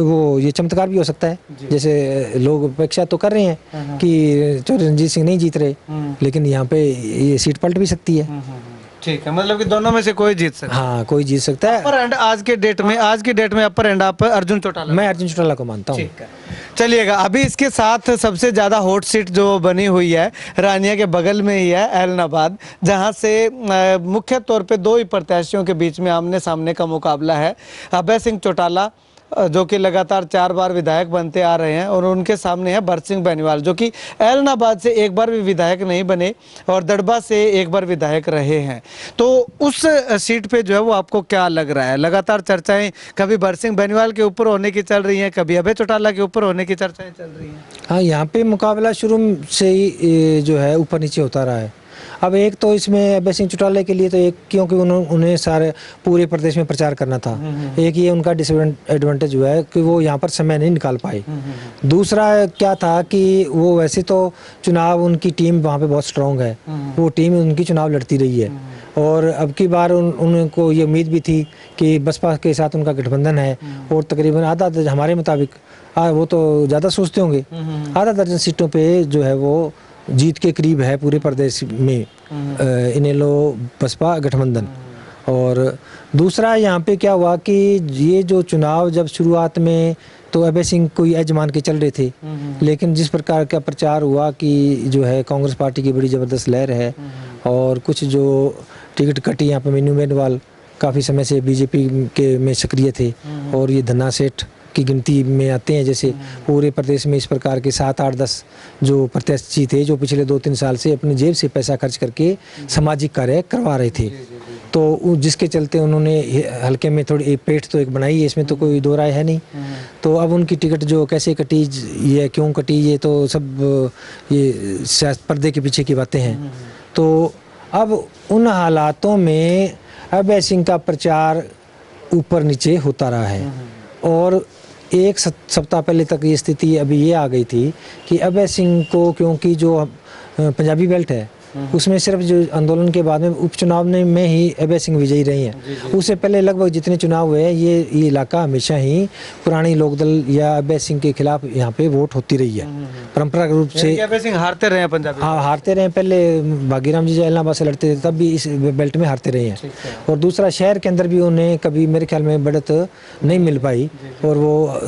वो ये चमत्कार भी हो सकता है, जैसे लोग अपेक्षा तो कर रहे हैं कि रणजीत सिंह नहीं जीत रहे, लेकिन यहाँ पे ये सीट पलट भी सकती है। ठीक है, मतलब कि दोनों में से कोई जीत सकता है। हाँ, कोई जीत सकता है। अपर एंड आज की डेट में अपर एंड आप अर्जुन चौटाला? मैं अर्जुन चौटाला को मानता हूँ। ठीक है, चलिएगा। अभी इसके साथ सबसे ज़्यादा हॉट सीट जो बनी हुई है रानिया के बगल में ही है ऐलनाबाद, जहां से मुख्य तौर पे दो ही प्रत्याशियों के बीच में आमने सामने का मुकाबला है। अभय सिंह चौटाला जो कि लगातार 4 बार विधायक बनते आ रहे हैं, और उनके सामने है भरत सिंह बेनीवाल जो कि ऐलनाबाद से एक बार भी विधायक नहीं बने और दड़बा से एक बार विधायक रहे हैं। तो उस सीट पे जो है वो आपको क्या लग रहा है? लगातार चर्चाएं कभी भरत सिंह बेनीवाल के ऊपर होने की चल रही हैं, कभी अभय चौटाला के ऊपर होने की चर्चाएं चल रही हैं। हाँ, यहाँ पे मुकाबला शुरू से ही जो है ऊपर नीचे होता रहा है। अब एक तो इसमें अभय सिंह चौटाला के लिए तो एक, क्योंकि उन्हें सारे पूरे प्रदेश में प्रचार करना था, एक ये उनका डिसएडवांटेज हुआ है कि वो यहाँ पर समय नहीं निकाल पाए। दूसरा क्या था कि वो वैसे तो चुनाव, उनकी टीम वहाँ पे बहुत स्ट्रांग है, वो टीम उनकी चुनाव लड़ती रही है और अब की बार उनको ये उम्मीद भी थी कि बसपा के साथ उनका गठबंधन है और तकरीबन आधा हमारे मुताबिक वो तो ज़्यादा सोचते होंगे, आधा दर्जन सीटों पे जो है वो जीत के करीब है पूरे प्रदेश में इनेलो बसपा गठबंधन। और दूसरा यहाँ पे क्या हुआ कि ये जो चुनाव जब शुरुआत में तो अभय सिंह को एज मान के चल रहे थे, लेकिन जिस प्रकार का प्रचार हुआ कि जो है कांग्रेस पार्टी की बड़ी ज़बरदस्त लहर है और कुछ जो टिकट कटी, यहाँ पे मीनू बेनीवाल काफ़ी समय से बीजेपी के में सक्रिय थे और ये धन्ना सेठ की गिनती में आते हैं। जैसे पूरे प्रदेश में इस प्रकार के 7, 8, 10 जो प्रत्याशी थे जो पिछले 2-3 साल से अपनी जेब से पैसा खर्च करके सामाजिक कार्य करवा रहे थे, तो जिसके चलते उन्होंने हल्के में थोड़ी पेठ तो एक बनाई है, इसमें तो कोई दो राय है नहीं। तो अब उनकी टिकट जो कैसे कटी, ये क्यों कटी, ये तो सब ये पर्दे के पीछे की बातें हैं। तो अब उन हालातों में अभय सिंह का प्रचार ऊपर नीचे होता रहा है और एक सप्ताह पहले तक ये स्थिति अभी ये आ गई थी कि अभय सिंह को, क्योंकि जो पंजाबी बेल्ट है उसमें सिर्फ जो आंदोलन के बाद में उपचुनाव में ही अभय सिंह विजयी रही हैं। उससे पहले लगभग जितने चुनाव हुए हैं ये इलाका हमेशा ही पुरानी लोकदल या अभय सिंह के खिलाफ यहाँ पे वोट होती रही है परंपरागत रूप से। अभय सिंह हारते रहे हैं पंजाबी? हाँ, हारते रहे। पहले भागीराम जी ऐलनाबाद से लड़ते थे तब भी इस बेल्ट में हारते रहे हैं। और दूसरा, शहर के अंदर भी उन्हें कभी मेरे ख्याल में बढ़त नहीं मिल पाई और वो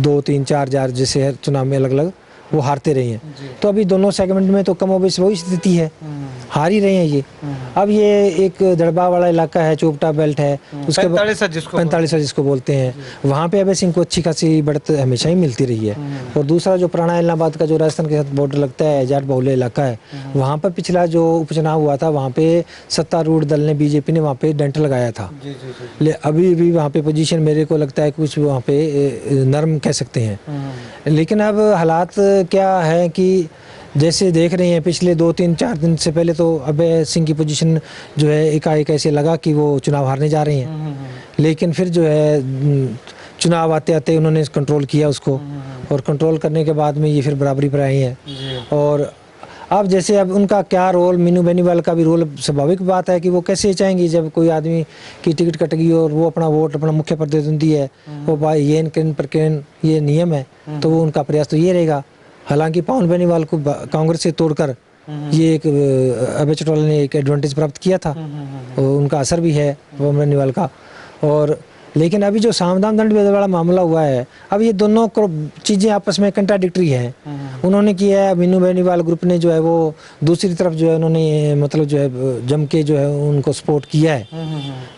2, 3, 4 हजार जैसे चुनाव में अलग अलग वो हारते रहे हैं। तो अभी दोनों सेगमेंट में तो कमोबेश वही स्थिति है, हार ही रहे हैं ये। अब ये एक दड़बा वाला इलाका है, चोपटा बेल्ट है, उसके 45 जिसको बोलते हैं, वहाँ पे अभय सिंह को अच्छी खासी बढ़त हमेशा ही मिलती रही है। और दूसरा जो पुराना ऐलनाबाद का जो राजस्थान के साथ बॉर्डर लगता है, जाट बहुल्य इलाका है, वहाँ पर पिछला जो उपचुनाव हुआ था वहाँ पे सत्तारूढ़ दल ने, बीजेपी ने वहाँ पे डेंट लगाया था। अभी भी वहाँ पे पोजीशन मेरे को लगता है कुछ वहाँ पे नरम कह सकते हैं। लेकिन अब हालात क्या है कि जैसे देख रहे हैं पिछले 2-3-4 दिन से पहले तो अभय सिंह की पोजीशन जो है एकाएक ऐसे लगा कि वो चुनाव हारने जा रहे हैं, लेकिन फिर जो है चुनाव आते आते उन्होंने कंट्रोल किया उसको, और कंट्रोल करने के बाद में ये फिर बराबरी पर आए हैं। और अब जैसे अब उनका क्या रोल, मीनू बेनीवाल का भी रोल, स्वाभाविक बात है कि वो कैसे चाहेंगी जब कोई आदमी की टिकट कट गई और वो अपना वोट अपना मुख्य प्रतिद्वंदी है, वो भाई ये केन प्रकेन ये नियम है, तो वो उनका प्रयास तो ये रहेगा। हालांकि पवन बेनीवाल को कांग्रेस से तोड़कर ये एक अभय चौटाला ने एक एडवांटेज प्राप्त किया था, और उनका असर भी है पवन बेनीवाल का। और लेकिन अभी जो सामदान दंड भेद वाला मामला हुआ है, अब ये दोनों चीज़ें आपस में कंट्राडिक्टरी हैं। उन्होंने किया है, मीनू बेनीवाल ग्रुप ने जो है वो दूसरी तरफ जो है उन्होंने मतलब जो है जम के जो है उनको सपोर्ट किया है।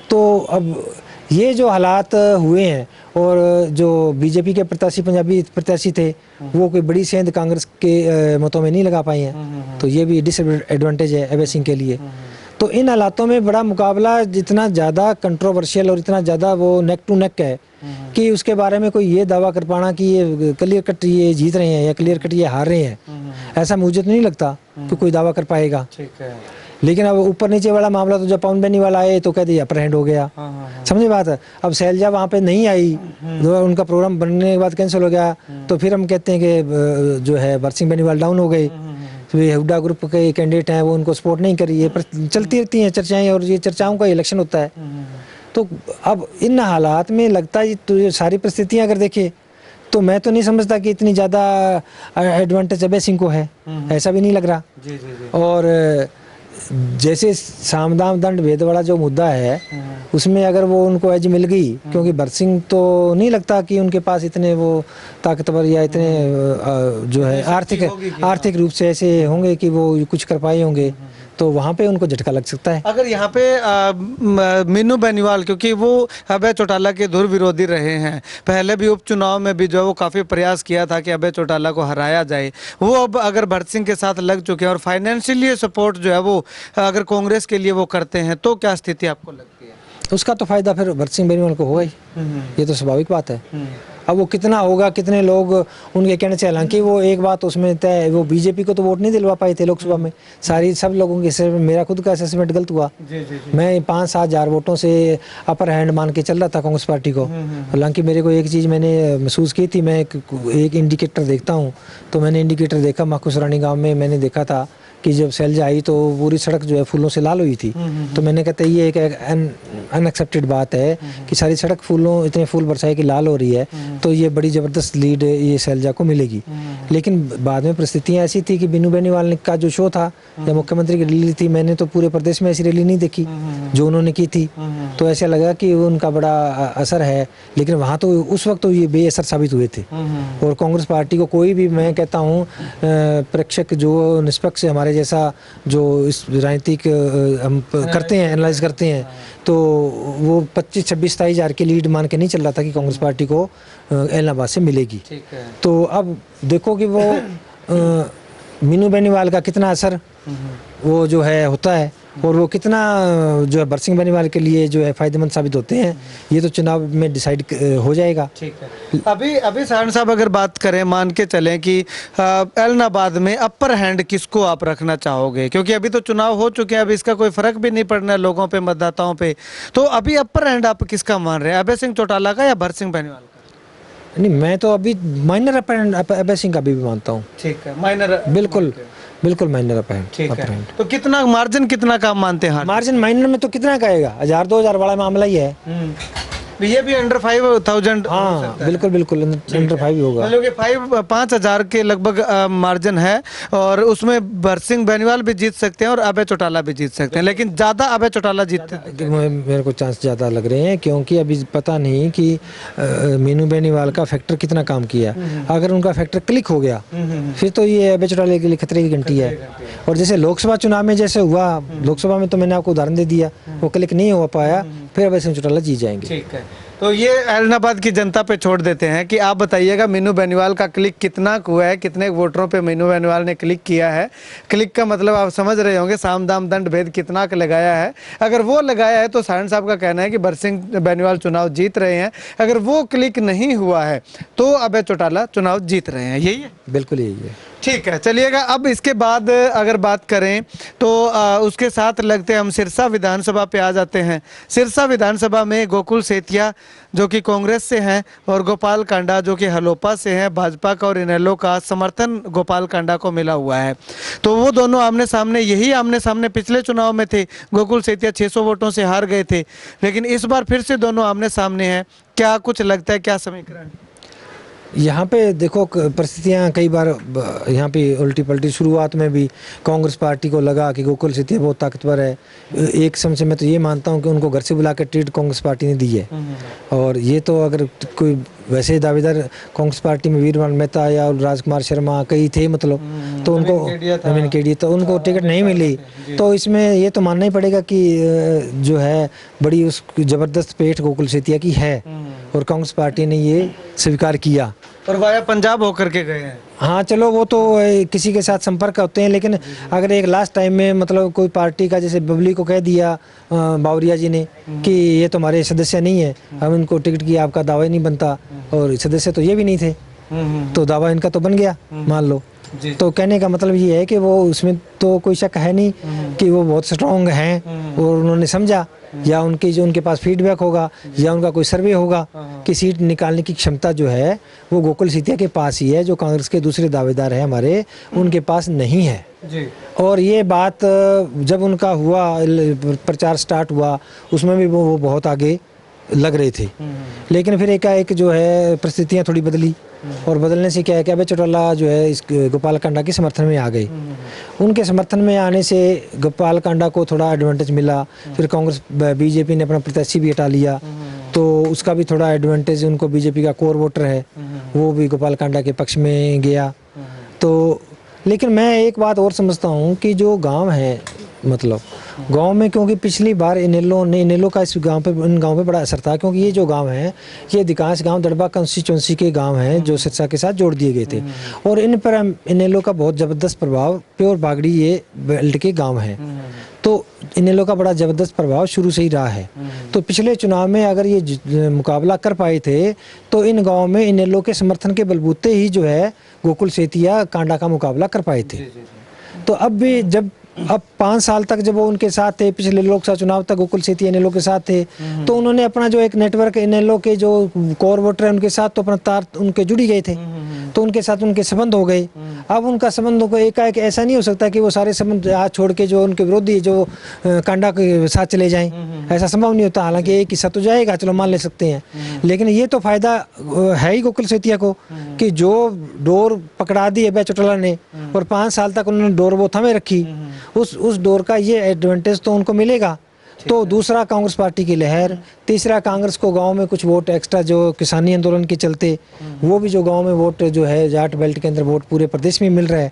तो अब ये जो हालात हुए हैं, और जो बीजेपी के प्रत्याशी पंजाबी प्रत्याशी थे वो कोई बड़ी सेंध कांग्रेस के मतों में नहीं लगा पाए हैं, तो ये भी डिसएडवांटेज है अभय सिंह के लिए। तो इन हालातों में बड़ा मुकाबला जितना ज़्यादा कंट्रोवर्शियल और इतना ज़्यादा वो नेक टू नेक है कि उसके बारे में कोई ये दावा कर पाना कि ये क्लियर कट ये जीत रहे हैं या क्लियर कट ये हार रहे हैं, ऐसा मुझे तो नहीं लगता कि कोई दावा कर पाएगा। ठीक है। लेकिन अब ऊपर नीचे वाला मामला तो जब पवन बेनीवाल आए तो कह दिया अपर हैंड हो गया, समझे बात है। अब शैलजा वहाँ पे नहीं आई, उनका प्रोग्राम बनने के बाद कैंसिल हो गया, तो फिर हम कहते हैं कि जो है बरसिंह बेनीवाल डाउन हो गए, तो ये हुड्डा ग्रुप के कैंडिडेट हैं वो उनको सपोर्ट नहीं करी है, पर चलती रहती हैं चर्चाएं, और ये चर्चाओं का इलेक्शन होता है। तो अब इन हालात में लगता है तो ये सारी परिस्थितियां अगर देखें तो मैं तो नहीं समझता कि इतनी ज़्यादा एडवांटेज अभय सिंह को है, ऐसा भी नहीं लग रहा। और जैसे सामदान दंड भेद वाला जो मुद्दा है उसमें अगर वो उनको एज मिल गई, क्योंकि बरसिंह तो नहीं लगता कि उनके पास इतने वो ताकतवर या इतने जो है आर्थिक रूप से ऐसे होंगे कि वो कुछ कर पाए होंगे, तो वहाँ पे उनको झटका लग सकता है। अगर यहाँ पे मीनू बेनीवाल, क्योंकि वो अभय चौटाला के धुर विरोधी रहे हैं, पहले भी उपचुनाव में भी जो है वो काफ़ी प्रयास किया था कि अभय चौटाला को हराया जाए, वो अब अगर भरत सिंह के साथ लग चुके हैं और फाइनेंशियली सपोर्ट जो है वो अगर कांग्रेस के लिए वो करते हैं, तो क्या स्थिति आपको लगती है? उसका तो फायदा फिर भरत सिंह बेनीवाल को होगा ही, ये तो स्वाभाविक बात है। अब वो कितना होगा, कितने लोग उनके कहने से, हालांकि वो एक बात उसमें तय है, वो बीजेपी को तो वोट नहीं दिलवा पाए थे लोकसभा में, सब लोगों के। मेरा खुद का असेसमेंट गलत हुआ, मैं 5-7 हज़ार वोटों से अपर हैंड मान के चल रहा था कांग्रेस पार्टी को। हालांकि मेरे को एक चीज़ मैंने महसूस की थी, मैं एक इंडिकेटर देखता हूँ, तो मैंने इंडिकेटर देखा माखुसरानी गाँव में, मैंने देखा था कि जब शैलजा आई तो पूरी सड़क जो है फूलों से लाल हुई थी। तो मैंने कहता ये एक अनएक्सेप्टेड बात है कि सारी सड़क फूलों, इतने फूल बरसाए कि लाल हो रही है, तो ये बड़ी ज़बरदस्त लीड ये शैलजा को मिलेगी। लेकिन बाद में परिस्थितियाँ ऐसी थी कि मीनू बेनीवाल का जो शो था या मुख्यमंत्री की रैली थी, मैंने तो पूरे प्रदेश में ऐसी रैली नहीं देखी जो उन्होंने की थी, तो ऐसा लगा कि उनका बड़ा असर है। लेकिन वहाँ तो उस वक्त तो ये बेअसर साबित हुए थे, और कांग्रेस पार्टी को कोई भी, मैं कहता हूँ प्रेक्षक जो निष्पक्ष हमारे जैसा जो इस राजनीतिक हम करते हैं, एनालाइज करते हैं, तो वो 25-26-27 हज़ार की लीड मान के नहीं चल रहा था कि कांग्रेस पार्टी को इलाहाबाद से मिलेगी। तो अब देखो कि वो मीनू बेनीवाल का कितना असर वो जो है होता है, और वो कितना जो है बरसिंह बेनीवाल के लिए जो है फायदेमंद साबित होते हैं, ये तो चुनाव में डिसाइड हो जाएगा। ठीक है। अभी सारण साहब अगर बात करें, मान के चलें कि एलनाबाद में अपर हैंड किसको आप रखना चाहोगे, क्योंकि अभी तो चुनाव हो चुके हैं, अभी इसका कोई फर्क भी नहीं पड़ना है लोगों पे, मतदाताओं पे, तो अभी अपर हैंड आप किसका मान रहे हैं, अभय सिंह चौटाला का या भरत सिंह बेनीवाल का? नहीं, मैं तो अभी minor upper hand Abhay Singh का भी मानता हूँ। ठीक है, माइनर, बिल्कुल माइनर अपर हैंड। ठीक है। तो कितना मार्जिन, कितना का मानते हैं? मार्जिन माइनर में तो कितना का आएगा, 1000-2000 वाला मामला ही है। ये भी अंडर 5000? हाँ बिल्कुल अंडर 5 होगा, मतलब कि 5,000 के लगभग मार्जिन है, और उसमें भरत सिंह बेनीवाल भी जीत सकते हैं और अभय चौटाला भी जीत सकते हैं, लेकिन ज्यादा अभय चौटाला जीतते मेरे को चांस ज्यादा लग रहे हैं, क्योंकि अभी पता नहीं कि मीनू बेनीवाल का फैक्टर कितना काम किया। अगर उनका फैक्टर क्लिक हो गया फिर तो ये अभय चौटाला के लिए खतरे की घंटी है। और जैसे लोकसभा चुनाव में जैसे हुआ, लोकसभा में तो मैंने आपको उदाहरण दे दिया, वो क्लिक नहीं हो पाया, फिर अभय सिंह चौटाला जीत जाएंगे। ठीक है, तो ये एलनाबाद की जनता पे छोड़ देते हैं कि आप बताइएगा मीनू बेनीवाल का क्लिक कितना हुआ है, कितने वोटरों पे मीनू बेनीवाल ने क्लिक किया है। क्लिक का मतलब आप समझ रहे होंगे, साम दाम दंड भेद कितना का लगाया है। अगर वो लगाया है तो सारण साहब का कहना है कि भरत सिंह बेनीवाल चुनाव जीत रहे हैं, अगर वो क्लिक नहीं हुआ है तो अभय चौटाला चुनाव जीत रहे हैं। यही है? बिल्कुल यही है। ठीक है, चलिएगा। अब इसके बाद अगर बात करें तो उसके साथ लगते हम सिरसा विधानसभा पे आ जाते हैं। सिरसा विधानसभा में गोकुल सेतिया जो कि कांग्रेस से हैं और गोपाल कांडा जो कि हलोपा से हैं, भाजपा का और इनेलो का समर्थन गोपाल कांडा को मिला हुआ है। तो वो दोनों आमने सामने, यही आमने सामने पिछले चुनाव में थे। गोकुल सेतिया 600 वोटों से हार गए थे, लेकिन इस बार फिर से दोनों आमने सामने हैं। क्या कुछ लगता है, क्या समीकरण? यहाँ पे देखो परिस्थितियाँ कई बार यहाँ पे उल्टी पलटी। शुरुआत में भी कांग्रेस पार्टी को लगा कि गोकुल सेतिया बहुत ताकतवर है। एक समय से मैं तो ये मानता हूँ कि उनको घर से बुला कर ट्रीट कांग्रेस पार्टी ने दी है। और ये तो अगर कोई वैसे दावेदार कांग्रेस पार्टी में वीरवान मेहता या राजकुमार शर्मा कई थे, मतलब तो उनको नवीन केडिया तो उनको टिकट नहीं मिली। तो इसमें ये तो मानना ही पड़ेगा कि जो है बड़ी उस जबरदस्त पेठ गोकुल सेतिया की है और कांग्रेस पार्टी ने ये स्वीकार किया और वाया पंजाब होकर के गए हैं। हाँ चलो, वो तो किसी के साथ संपर्क होते हैं, लेकिन अगर एक लास्ट टाइम में मतलब कोई पार्टी का जैसे बबली को कह दिया बावरिया जी ने कि ये तो हमारे सदस्य नहीं है, हम इनको टिकट की आपका दावा ही नहीं बनता, और सदस्य तो ये भी नहीं थे, तो दावा इनका तो बन गया मान लो। तो कहने का मतलब ये है कि वो उसमें तो कोई शक है नहीं कि वो बहुत स्ट्रांग हैं और उन्होंने समझा, या उनकी जो उनके पास फीडबैक होगा या उनका कोई सर्वे होगा कि सीट निकालने की क्षमता जो है वो गोकुल सेतिया के पास ही है, जो कांग्रेस के दूसरे दावेदार हैं हमारे उनके पास नहीं है जी। और ये बात जब उनका हुआ प्रचार स्टार्ट हुआ उसमें भी वो बहुत आगे लग रहे थे, लेकिन फिर एकाएक जो है परिस्थितियाँ थोड़ी बदली और बदलने से क्या है कि अभय चौटाला जो है इस गोपाल कांडा के समर्थन में आ गए। उनके समर्थन में आने से गोपाल कांडा को थोड़ा एडवांटेज मिला। फिर कांग्रेस बीजेपी ने अपना प्रत्याशी भी हटा लिया, तो उसका भी थोड़ा एडवांटेज, उनको बीजेपी का कोर वोटर है वो भी गोपाल कांडा के पक्ष में गया। तो लेकिन मैं एक बात और समझता हूँ कि जो गाँव है, मतलब गांव में, क्योंकि पिछली बार इनेलो का इस गांव पे, इन गांव पे बड़ा असर था, क्योंकि ये जो गांव हैं ये अधिकांश गांव दड़बा कंस्टिट्यूंसी के गांव हैं जो सिरसा के साथ जोड़ दिए गए थे, और इन पर इनेलो का बहुत ज़बरदस्त प्रभाव, प्योर बागड़ी ये बेल्ट के गांव हैं, तो इनेलो का बड़ा ज़बरदस्त प्रभाव शुरू से ही रहा है। तो पिछले चुनाव में अगर ये मुकाबला कर पाए थे तो इन गाँव में इनेलो के समर्थन के बलबूते ही जो है गोकुल सेतिया कांडा का मुकाबला कर पाए थे। तो अब भी जब 5 साल तक जब वो उनके साथ थे, पिछले लोकसभा चुनाव तक गोकुल सेतिया इनेलो के साथ थे, तो उन्होंने अपना जो एक नेटवर्क इनेलो के जो कोर वोटर है उनके साथ तो अपना तार उनके जुड़ी गए थे, तो उनके साथ उनके संबंध हो गए। अब उनका संबंधों को एकाएक ऐसा नहीं हो सकता कि वो सारे संबंध हाथ छोड़ के जो उनके विरोधी जो कांडा के साथ चले जाएं, ऐसा संभव नहीं होता। हालांकि एक हिस्सा तो जाएगा, चलो मान ले सकते हैं, लेकिन ये तो फायदा है ही गोकुल सेतिया को कि जो डोर पकड़ा दी अभय चौटाला ने और 5 साल तक उन्होंने डोर वो थमे रखी, उस डोर का ये एडवांटेज तो उनको मिलेगा। तो दूसरा कांग्रेस पार्टी की लहर, तीसरा कांग्रेस को गांव में कुछ वोट एक्स्ट्रा जो किसानी आंदोलन के चलते वो भी जो गांव में वोट जो है जाट बेल्ट के अंदर वोट पूरे प्रदेश में मिल रहा है।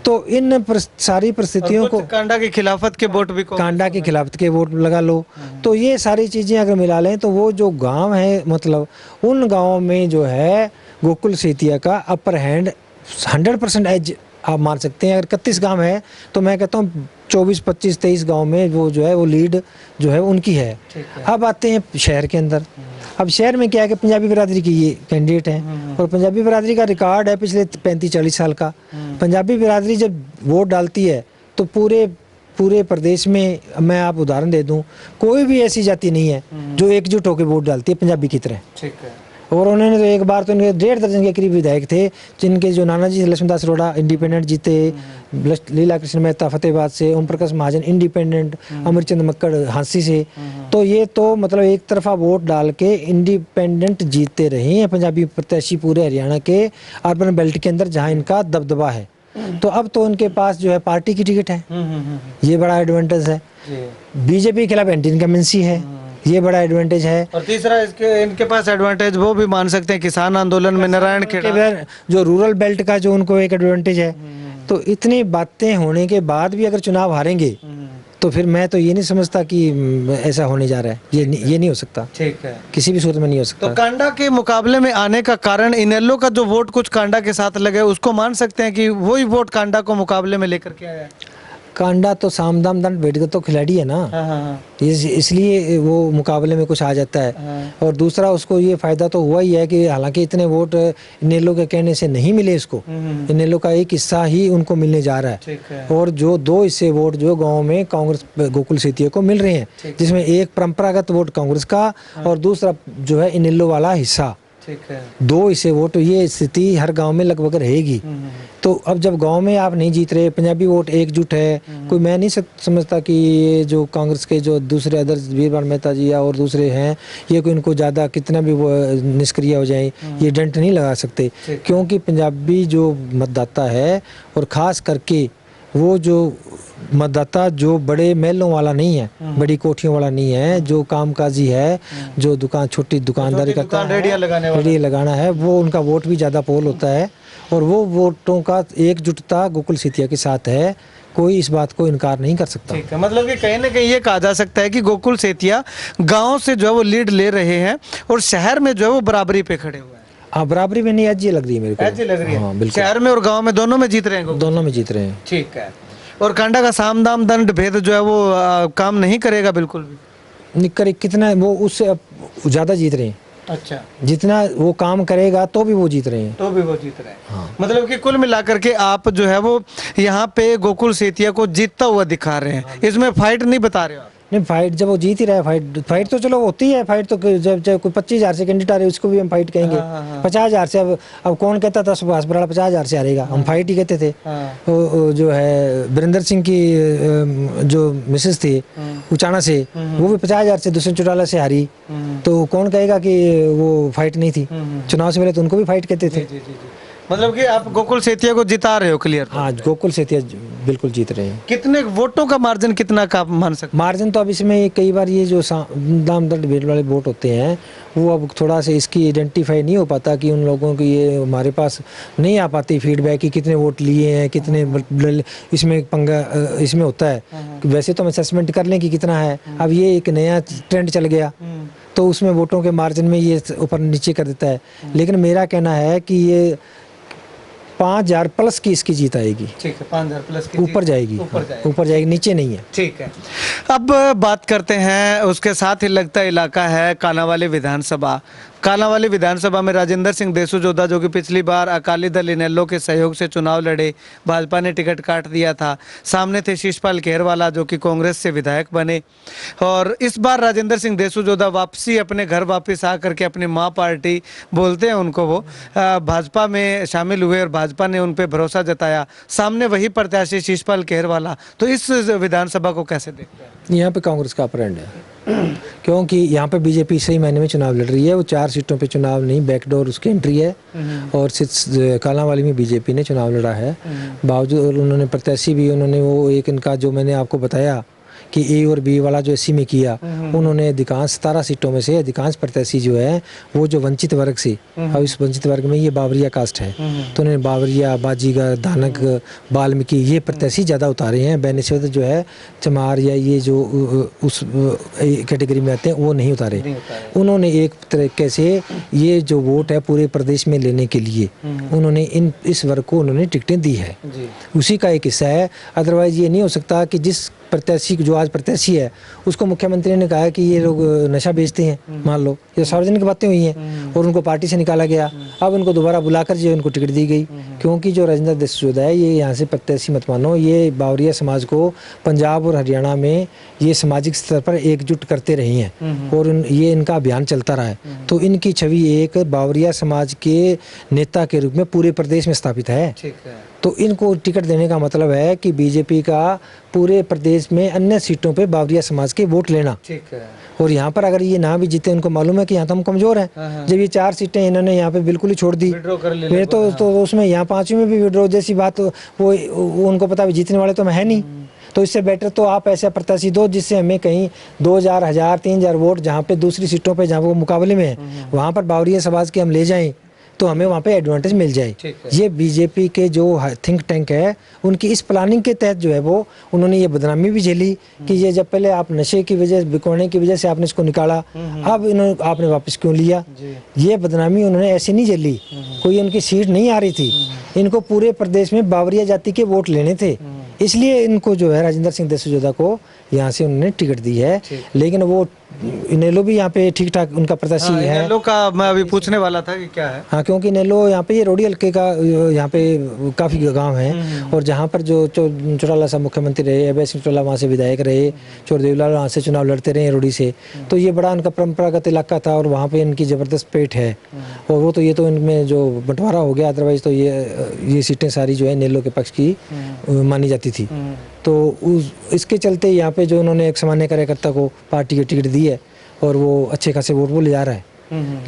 तो इन सारी परिस्थितियों को कांडा की खिलाफत के वोट भी, कांडा की खिलाफत के वोट लगा लो, तो ये सारी चीजें अगर मिला लें तो वो जो गाँव है, मतलब उन गाँव में जो है गोकुल सेतिया का अपर हैंड 100% एज आप मान सकते हैं। अगर 31 गांव है तो मैं कहता हूँ 24, 25, 23 गांव में वो जो है वो लीड जो है उनकी है। अब आते हैं शहर के अंदर। अब शहर में क्या है कि पंजाबी बिरादरी की ये कैंडिडेट हैं और पंजाबी बिरादरी का रिकॉर्ड है पिछले 35-40 साल का। पंजाबी बिरादरी जब वोट डालती है तो पूरे प्रदेश में, मैं आप उदाहरण दे दूं, कोई भी ऐसी जाति नहीं है जो एकजुट होकर वोट डालती है पंजाबी की तरह। ठीक है। और उन्होंने तो एक बार तो इनके 1.5 दर्जन के करीब विधायक थे, जिनके जो नानाजी लक्ष्मणदास अरोड़ा इंडिपेंडेंट जीते, लीला कृष्ण मेहता फतेहाबाद से, ओम प्रकाश महाजन इंडिपेंडेंट, अमरचंद मक्कड़ हांसी से, तो ये तो मतलब एक तरफा वोट डाल के इंडिपेंडेंट जीतते रहे हैं पंजाबी प्रत्याशी पूरे हरियाणा के अर्बन बेल्ट के अंदर जहाँ इनका दबदबा है। तो अब तो उनके पास जो है पार्टी की टिकट है, ये बड़ा एडवांटेज है। बीजेपी के खिलाफ एंटी इनकम्बेंसी है, ये बड़ा एडवांटेज है। और तीसरा इनके पास एडवांटेज वो भी मान सकते हैं किसान आंदोलन में नारायण खेड़ा, जो रूरल बेल्ट का जो उनको एक एडवांटेज है। तो इतनी बातें होने के बाद भी अगर चुनाव हारेंगे तो फिर मैं तो ये नहीं समझता कि ऐसा होने जा रहा है, ये नहीं हो सकता। ठीक है, किसी भी सूरत में नहीं हो सकता। तो कांडा के मुकाबले में आने का कारण इनेलो का जो वोट कुछ कांडा के साथ लगे, उसको मान सकते हैं कि वही वोट कांडा को मुकाबले में लेकर के आया है। कांडा तो साम दाम दंड भेद का तो खिलाड़ी है ना, इसलिए वो मुकाबले में कुछ आ जाता है। और दूसरा उसको ये फायदा तो हुआ ही है कि हालांकि इतने वोट इनेलो के कहने से नहीं मिले इसको, इनेलो का एक हिस्सा ही उनको मिलने जा रहा है। और जो 2 हिस्से वोट जो गांव में कांग्रेस गोकुल सेतिया को मिल रहे हैं, जिसमें एक परंपरागत वोट कांग्रेस का और दूसरा जो है इनेलो वाला हिस्सा, 2 हिस्से वोट, ये स्थिति हर गांव में लगभग रहेगी। तो अब जब गांव में आप नहीं जीत रहे, पंजाबी वोट एकजुट है, कोई मैं नहीं समझता कि ये जो कांग्रेस के जो दूसरे अदर्स वीरबाल मेहता जी या और दूसरे हैं, ये कोई इनको ज़्यादा कितना भी वो निष्क्रिय हो जाए, ये डेंट नहीं लगा सकते। क्योंकि पंजाबी जो मतदाता है, और ख़ास करके वो जो मतदाता जो बड़े महलों वाला नहीं है, बड़ी कोठियों वाला नहीं है, जो कामकाजी है, जो छोटी दुकानदारी करता है, रेडिया लगाना है, वो उनका वोट भी ज़्यादा पोल होता है। और वो वोटों का एकजुटता गोकुल सेतिया के साथ है, कोई इस बात को इनकार नहीं कर सकता। ठीक है, मतलब कि कहीं ना कहीं ये कहा जा सकता है कि गोकुल सेतिया गांव से जो है वो लीड ले रहे हैं और शहर में जो है वो बराबरी पे खड़े हुए हैं। हाँ, बराबरी में नहीं, आज ये लग रही है मेरे को, आज ये लग रही है। हाँ, बिल्कुल। शहर में और गांव में दोनों में जीत रहे हैं, दोनों में जीत रहे हैं। ठीक है। और कांडा का साम दाम दंड भेद जो है वो काम नहीं करेगा बिल्कुल भी, निकर कितना वो उससे ज़्यादा जीत रहे हैं। अच्छा, जितना वो काम करेगा तो भी वो जीत रहे हैं, तो भी वो जीत रहे हैं। हाँ। मतलब कि कुल मिलाकर के आप जो है वो यहाँ पे गोकुल सेतिया को जीतता हुआ दिखा रहे हैं, इसमें फाइट नहीं बता रहे हो आप? नहीं, फाइट जब वो जीत ही रहा है, फाइट तो चलो होती है। फाइट तो जब कोई 25,000 से कैंडिडेट आ रहे उसको भी हम फाइट कहेंगे। 50,000 से अब कौन कहता था सुभाष बराड़ 50,000 से हारेगा, हम फाइट ही कहते थे। वो जो है वीरेंद्र सिंह की जो मिसेस थी उचाना से, वो भी 50,000 से दुष्यंत चौटाला से हारी, तो कौन कहेगा कि वो फाइट नहीं थी? चुनाव से पहले तो उनको भी फाइट कहते थे। मतलब कि आप गोकुल सेतिया को जिता रहे हो क्लियर? हाँ, गोकुल सेतिया बिल्कुल जीत रहे हैं। कितने वोटों का मार्जिन, कितना का मान सकते? मार्जिन तो अब इसमें कई बार ये जो दाम दंड भेद वाले वोट होते हैं, वो अब थोड़ा सा इसकी आइडेंटिफाई नहीं हो पाता कि उन लोगों की ये हमारे पास नहीं आ पाती फीडबैक कि कितने वोट लिए हैं, कितने इसमें पंगा इसमें होता है। वैसे तो हम असेसमेंट कर लें कि कितना है, अब ये एक नया ट्रेंड चल गया तो उसमें वोटों के मार्जिन में ये ऊपर नीचे कर देता है। लेकिन मेरा कहना है कि ये 5,000 प्लस की इसकी जीत आएगी। ठीक है, 5,000 प्लस की ऊपर जाएगी, ऊपर जाएगी, नीचे नहीं है। ठीक है, अब बात करते हैं उसके साथ ही लगता इलाका है कालांवाली विधानसभा। कालांवाली विधानसभा में राजेंद्र सिंह देसूजोधा जो कि पिछली बार अकाली दल इनेलो के सहयोग से चुनाव लड़े, भाजपा ने टिकट काट दिया था, सामने थे शिषपाल खेरवाला जो कि कांग्रेस से विधायक बने। और इस बार राजेंद्र सिंह देसूजोधा वापसी अपने घर वापस आकर के अपनी माँ पार्टी बोलते हैं उनको, वो भाजपा में शामिल हुए और भाजपा ने उन पर भरोसा जताया। सामने वही प्रत्याशी शिषपाल खेरवाला, तो इस विधानसभा को कैसे देखते हैं? यहाँ पे कांग्रेस का अपरेंड है क्योंकि यहाँ पे बीजेपी सही मायने में चुनाव लड़ रही है। वो 4 सीटों पे चुनाव नहीं, बैकडोर उसकी एंट्री है। और कालांवाली में बीजेपी ने चुनाव लड़ा है, बावजूद उन्होंने प्रत्याशी भी उन्होंने वो एक इनका जो मैंने आपको बताया कि ए और बी वाला जो एससी में किया, उन्होंने अधिकांश 17 सीटों में से अधिकांश प्रत्याशी जो है वो जो वंचित वर्ग से, अब इस वंचित वर्ग में ये बावरिया कास्ट है तो उन्होंने बावरिया, बाजीगर, दानक, वाल्मीकि ये प्रत्याशी ज़्यादा उतारे हैं। बेनिस्बत जो है चमार या ये जो उस कैटेगरी में आते हैं वो नहीं उतारे। उन्होंने एक तरीके से ये जो वोट है पूरे प्रदेश में लेने के लिए उन्होंने इस वर्ग को उन्होंने टिकटें दी है, उसी का एक हिस्सा है। अदरवाइज ये नहीं हो सकता कि जिस प्रत्याशी जो आज प्रत्याशी है उसको मुख्यमंत्री ने कहा कि ये लोग नशा बेचते हैं, मान लो ये सार्वजनिक बातें हुई हैं और उनको पार्टी से निकाला गया, अब उनको दोबारा बुलाकर जो उनको टिकट दी गई। क्योंकि जो राजेंद्र देसूजोधा है ये यहाँ से प्रत्याशी मत मानो, ये बावरिया समाज को पंजाब और हरियाणा में ये सामाजिक स्तर पर एकजुट करते रहे हैं और ये इनका अभियान चलता रहा है। तो इनकी छवि एक बावरिया समाज के नेता के रूप में पूरे प्रदेश में स्थापित है। तो इनको टिकट देने का मतलब है कि बीजेपी का पूरे प्रदेश में अन्य सीटों पे बावरिया समाज के वोट लेना। ठीक है। और यहाँ पर अगर ये ना भी जीते, उनको मालूम है कि यहाँ तो हम कमजोर हैं। जब ये 4 सीटें इन्होंने यहाँ पे बिल्कुल ही छोड़ दी, फिर तो उसमें यहाँ 5वीं में भी विड्रॉ जैसी बात, वो उनको पता है जीतने वाले तो हम है नहीं। तो इससे बेटर तो आप ऐसा प्रत्याशी दो जिससे हमें कहीं 2,000, 1,000, 3,000 वोट जहाँ पे दूसरी सीटों पे जहाँ वो मुकाबले में है वहाँ पर बावरिया समाज के हम ले जाएं तो हमें वहाँ पे एडवांटेज मिल जाए। ये बीजेपी के जो थिंक टैंक है उनकी इस प्लानिंग के तहत जो है वो उन्होंने ये बदनामी भी झेली कि ये जब पहले आप नशे की वजह, बिकवाने की वजह से आपने इसको निकाला, अब आपने वापस क्यों लिया। ये बदनामी उन्होंने ऐसे नहीं झेली, कोई उनकी सीट नहीं आ रही थी, इनको पूरे प्रदेश में बावरिया जाति के वोट लेने थे, इसलिए इनको जो है राजेंद्र सिंह देशजोधा को यहाँ से उन्होंने टिकट दी है। लेकिन वो इनेलो भी यहाँ पे ठीक ठाक उनका प्रत्याशी है। इनेलो का मैं अभी पूछने वाला था कि क्या है। हाँ, क्योंकि इनेलो यहाँ पे ये रोडी हल्के का यहाँ पे काफ़ी गांव है, और जहाँ पर जो चौटाला साहब मुख्यमंत्री रहे, अभय सिंह चौटाला वहाँ से विधायक रहे, चौरदेवलाल वहाँ से चुनाव लड़ते रहे रोडी से, तो ये बड़ा उनका परंपरागत इलाका था और वहाँ पे इनकी ज़बरदस्त पेठ है। और वो तो ये तो इनमें जो बंटवारा हो गया, अदरवाइज तो ये सीटें सारी जो है इनेलो के पक्ष की मानी जाती थी। तो इसके चलते यहाँ पे जो उन्होंने एक सामान्य कार्यकर्ता को पार्टी की टिकट दी है और वो अच्छे खासे वोट वो ले जा रहा है।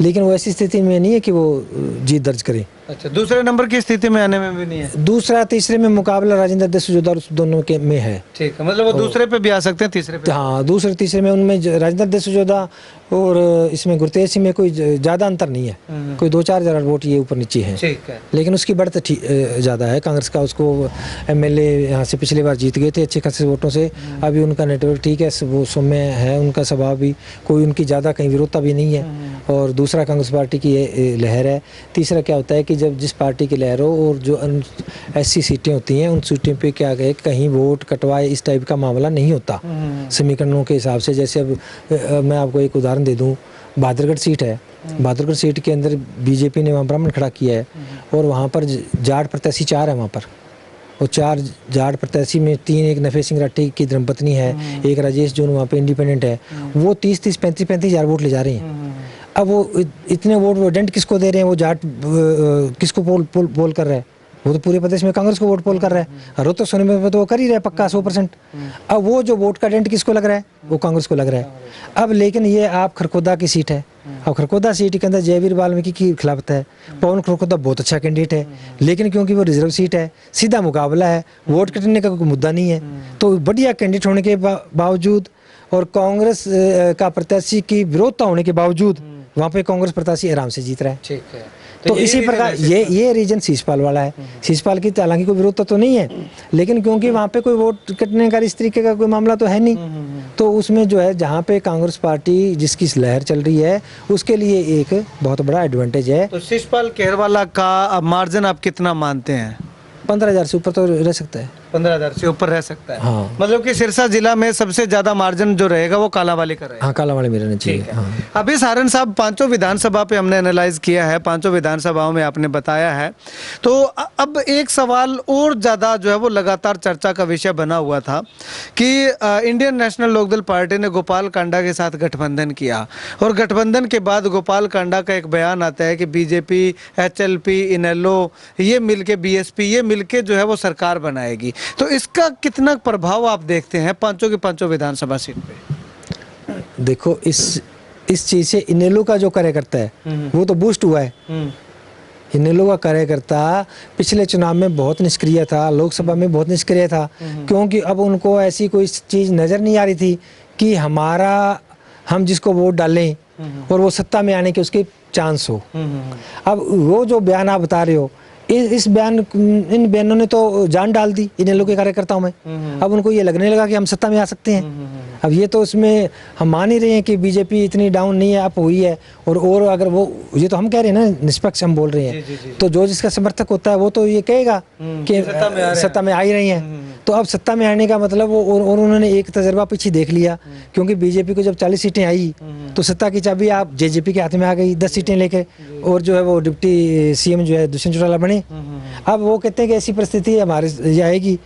लेकिन वो ऐसी स्थिति में नहीं है कि वो जीत दर्ज करे। अच्छा, दूसरे नंबर की स्थिति में आने में भी नहीं है। दूसरा तीसरे में मुकाबला राजेंद्र देशजोधा और दोनों के में है। ठीक है, मतलब वो दूसरे पे भी आ सकते हैं, तीसरे पे। हाँ, दूसरे तीसरे में उनमें राजेंद्र देशजोधा और इसमें गुरतेज सिंह में कोई ज़्यादा अंतर नहीं है, कोई 2-4 हज़ार वोट ये ऊपर नीचे है। ठीक है, लेकिन उसकी बढ़त ज़्यादा है कांग्रेस का। उसको एमएलए यहाँ से पिछली बार जीत गए थे अच्छे खासे वोटों से। अभी उनका नेटवर्क ठीक है, वो सौम्य है, उनका स्वभाव भी, कोई उनकी ज़्यादा कहीं विरोधता भी नहीं है। और दूसरा कांग्रेस पार्टी की ये लहर है। तीसरा क्या होता है कि जब जिस पार्टी की लहर हो और जो ऐसी सीटें होती हैं, उन सीटों पे क्या है कहीं वोट कटवाए इस टाइप का मामला नहीं होता समीकरणों के हिसाब से। जैसे अब मैं आपको एक उदाहरण दे दूं, बहादुरगढ़ सीट है, बहादुरगढ़ सीट के अंदर बीजेपी ने वहाँ ब्राह्मण खड़ा किया है और वहाँ पर जाट प्रत्याशी 4 है वहाँ पर, और 4 जाट प्रत्याशी में 3, एक नफे सिंह राठी की धर्मपत्नी है, एक राजेश जोन वहाँ पे इंडिपेंडेंट है, वो 30-30, 35-35 हज़ार वोट ले जा रहे हैं। अब वो इतने वोट वो डेंट किसको दे रहे हैं, वो जाट किसको पोल कर रहा है, वो तो पूरे प्रदेश में कांग्रेस को वोट पोल कर रहा है। रोहतक सोनीपत में तो वो कर ही रहा है पक्का 100%। अब वो जो वोट का डेंट किसको लग रहा है, वो कांग्रेस को लग रहा है। अब लेकिन ये आप खरखोदा की सीट है, अब खरखोदा सीट के अंदर जयवीर वाल्मीकि की खिलाफत है। पवन खरखोदा बहुत अच्छा कैंडिडेट है, लेकिन क्योंकि वो रिजर्व सीट है, सीधा मुकाबला है, वोट कटने का कोई मुद्दा नहीं है, तो बढ़िया कैंडिडेट होने के बावजूद और कांग्रेस का प्रत्याशी की विरोधता होने के बावजूद वहाँ पे कांग्रेस प्रत्याशी आराम से जीत रहा है। ठीक है, तो इसी प्रकार ये रीजन शीशपाल वाला है। शीशपाल की हालांकि कोई विरोधता तो नहीं है, लेकिन क्योंकि वहाँ पे कोई वोट कटने का इस तरीके का कोई मामला तो है नहीं, तो उसमें जो है जहाँ पे कांग्रेस पार्टी जिसकी लहर चल रही है उसके लिए एक बहुत बड़ा एडवांटेज है। तो शीशपाल खेरवाला का मार्जिन आप कितना मानते हैं? 15,000 से ऊपर तो रह सकता है। 15,000 से ऊपर रह सकता है। हाँ। मतलब कि सिरसा जिला में सबसे ज्यादा मार्जिन जो रहेगा वो कालावाली का रहेगा। हाँ, कालावाली में रहना चाहिए। हाँ। अभी सारण साहब 5 विधानसभा पे हमने एनालाइज किया है, 5 विधानसभाओं में आपने बताया है। तो अब एक सवाल और ज़्यादा जो है वो लगातार चर्चा का विषय बना हुआ था कि इंडियन नेशनल लोकदल पार्टी ने गोपाल कांडा के साथ गठबंधन किया और गठबंधन के बाद गोपाल कांडा का एक बयान आता है कि बीजेपी, HLP, इनेलो ये मिलके, BSP ये मिलके जो है वो सरकार बनाएगी। तो इसका कितना प्रभाव आप देखते हैं 5 की 5 विधानसभा सीट पे? देखो, इस चीज से इनेलो का जो कार्यकर्ता है वो तो बूस्ट हुआ है। इनेलो का कार्यकर्ता पिछले चुनाव में बहुत निष्क्रिय था, लोकसभा में बहुत निष्क्रिय था, क्योंकि अब उनको ऐसी कोई चीज नजर नहीं आ रही थी कि हम जिसको वोट डालें और वो सत्ता में आने के उसके चांस हो। अब वो जो बयान आप बता रहे हो, इन बयानों ने तो जान डाल दी इनेलो के कार्यकर्ताओं में। अब उनको ये लगने लगा कि हम सत्ता में आ सकते हैं। अब ये तो इसमें हम मान ही रहे हैं कि बीजेपी इतनी डाउन नहीं है, अप हुई है। और अगर वो, ये तो हम कह रहे हैं ना, निष्पक्ष हम बोल रहे हैं, तो जो जिसका समर्थक होता है वो तो ये कहेगा कि सत्ता में आ ही रही हैं। तो अब सत्ता में आने का मतलब वो, और उन्होंने एक तजर्बा पीछे देख लिया, क्योंकि बीजेपी को जब 40 सीटें आई तो सत्ता की चाबी आप जेजेपी के हाथ में आ गई 10 सीटें लेकर, और जो है वो डिप्टी CM जो है दुष्यंत चौटाला बने। अब वो कहते हैं कि ऐसी परिस्थिति हमारे ये आएगी,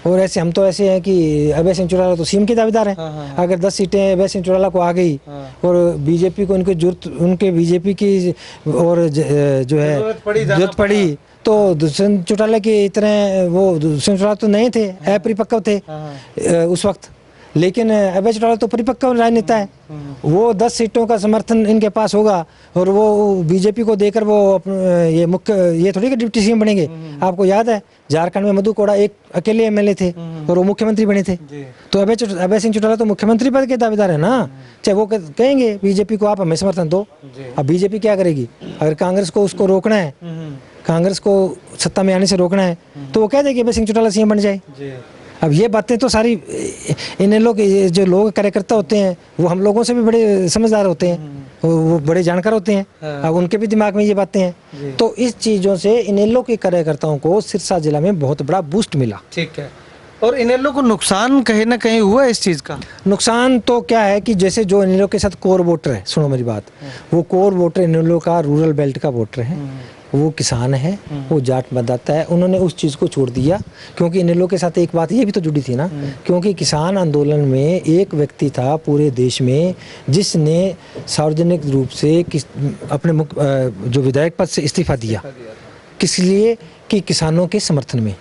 और ऐसे हम तो ऐसे हैं कि अभय सिंह चौटाला तो CM के दावेदार हैं। अगर 10 सीटें अभय सिंह चौटाला को आ गई और बीजेपी को उनके बीजेपी की और जो है जरूरत पड़ी, तो दुष्यंत चौटाला की तरह, वो दुष्यंत चौटाला तो नहीं थे, अपरिपक्व थे उस वक्त, लेकिन अभय चौटाला तो परिपक्व राजनेता है। वो 10 सीटों का समर्थन इनके पास होगा और वो बीजेपी को देकर वो ये थोड़ी कि डिप्टी CM बनेंगे। आपको याद है झारखंड में मधु कोड़ा एक अकेले MLA थे और वो मुख्यमंत्री बने थे। तो अभय सिंह चौटाला तो मुख्यमंत्री पद के दावेदार है ना। चाहे वो कहेंगे बीजेपी को आप हमें समर्थन दो। अब बीजेपी क्या करेगी? अगर कांग्रेस को उसको रोकना है, कांग्रेस को सत्ता में आने से रोकना है, तो वो कह देगी अभय सिंह चौटाला CM बन जाए। अब ये बातें तो सारी इनेलो के जो लोग कार्यकर्ता होते हैं वो हम लोगों से भी बड़े समझदार होते हैं, वो बड़े जानकार होते हैं। अब उनके भी दिमाग में ये बातें हैं। तो इस चीज़ों से इनेलो के कार्यकर्ताओं को सिरसा जिला में बहुत बड़ा बूस्ट मिला। ठीक है। और इनेलो को नुकसान कहीं ना कहीं हुआ इस चीज़ का? नुकसान तो क्या है कि जैसे जो इनेलो के साथ कोर वोटर है, सुनो मेरी बात, वो कोर वोटर इनेलो का रूरल बेल्ट का वोटर है, वो किसान है, वो जाट मतदाता है, उन्होंने उस चीज़ को छोड़ दिया। क्योंकि इनेलो के साथ एक बात ये भी तो जुड़ी थी ना, क्योंकि किसान आंदोलन में एक व्यक्ति था पूरे देश में जिसने सार्वजनिक रूप से अपने जो विधायक पद से इस्तीफा दिया, किस लिए? कि किसानों के समर्थन में।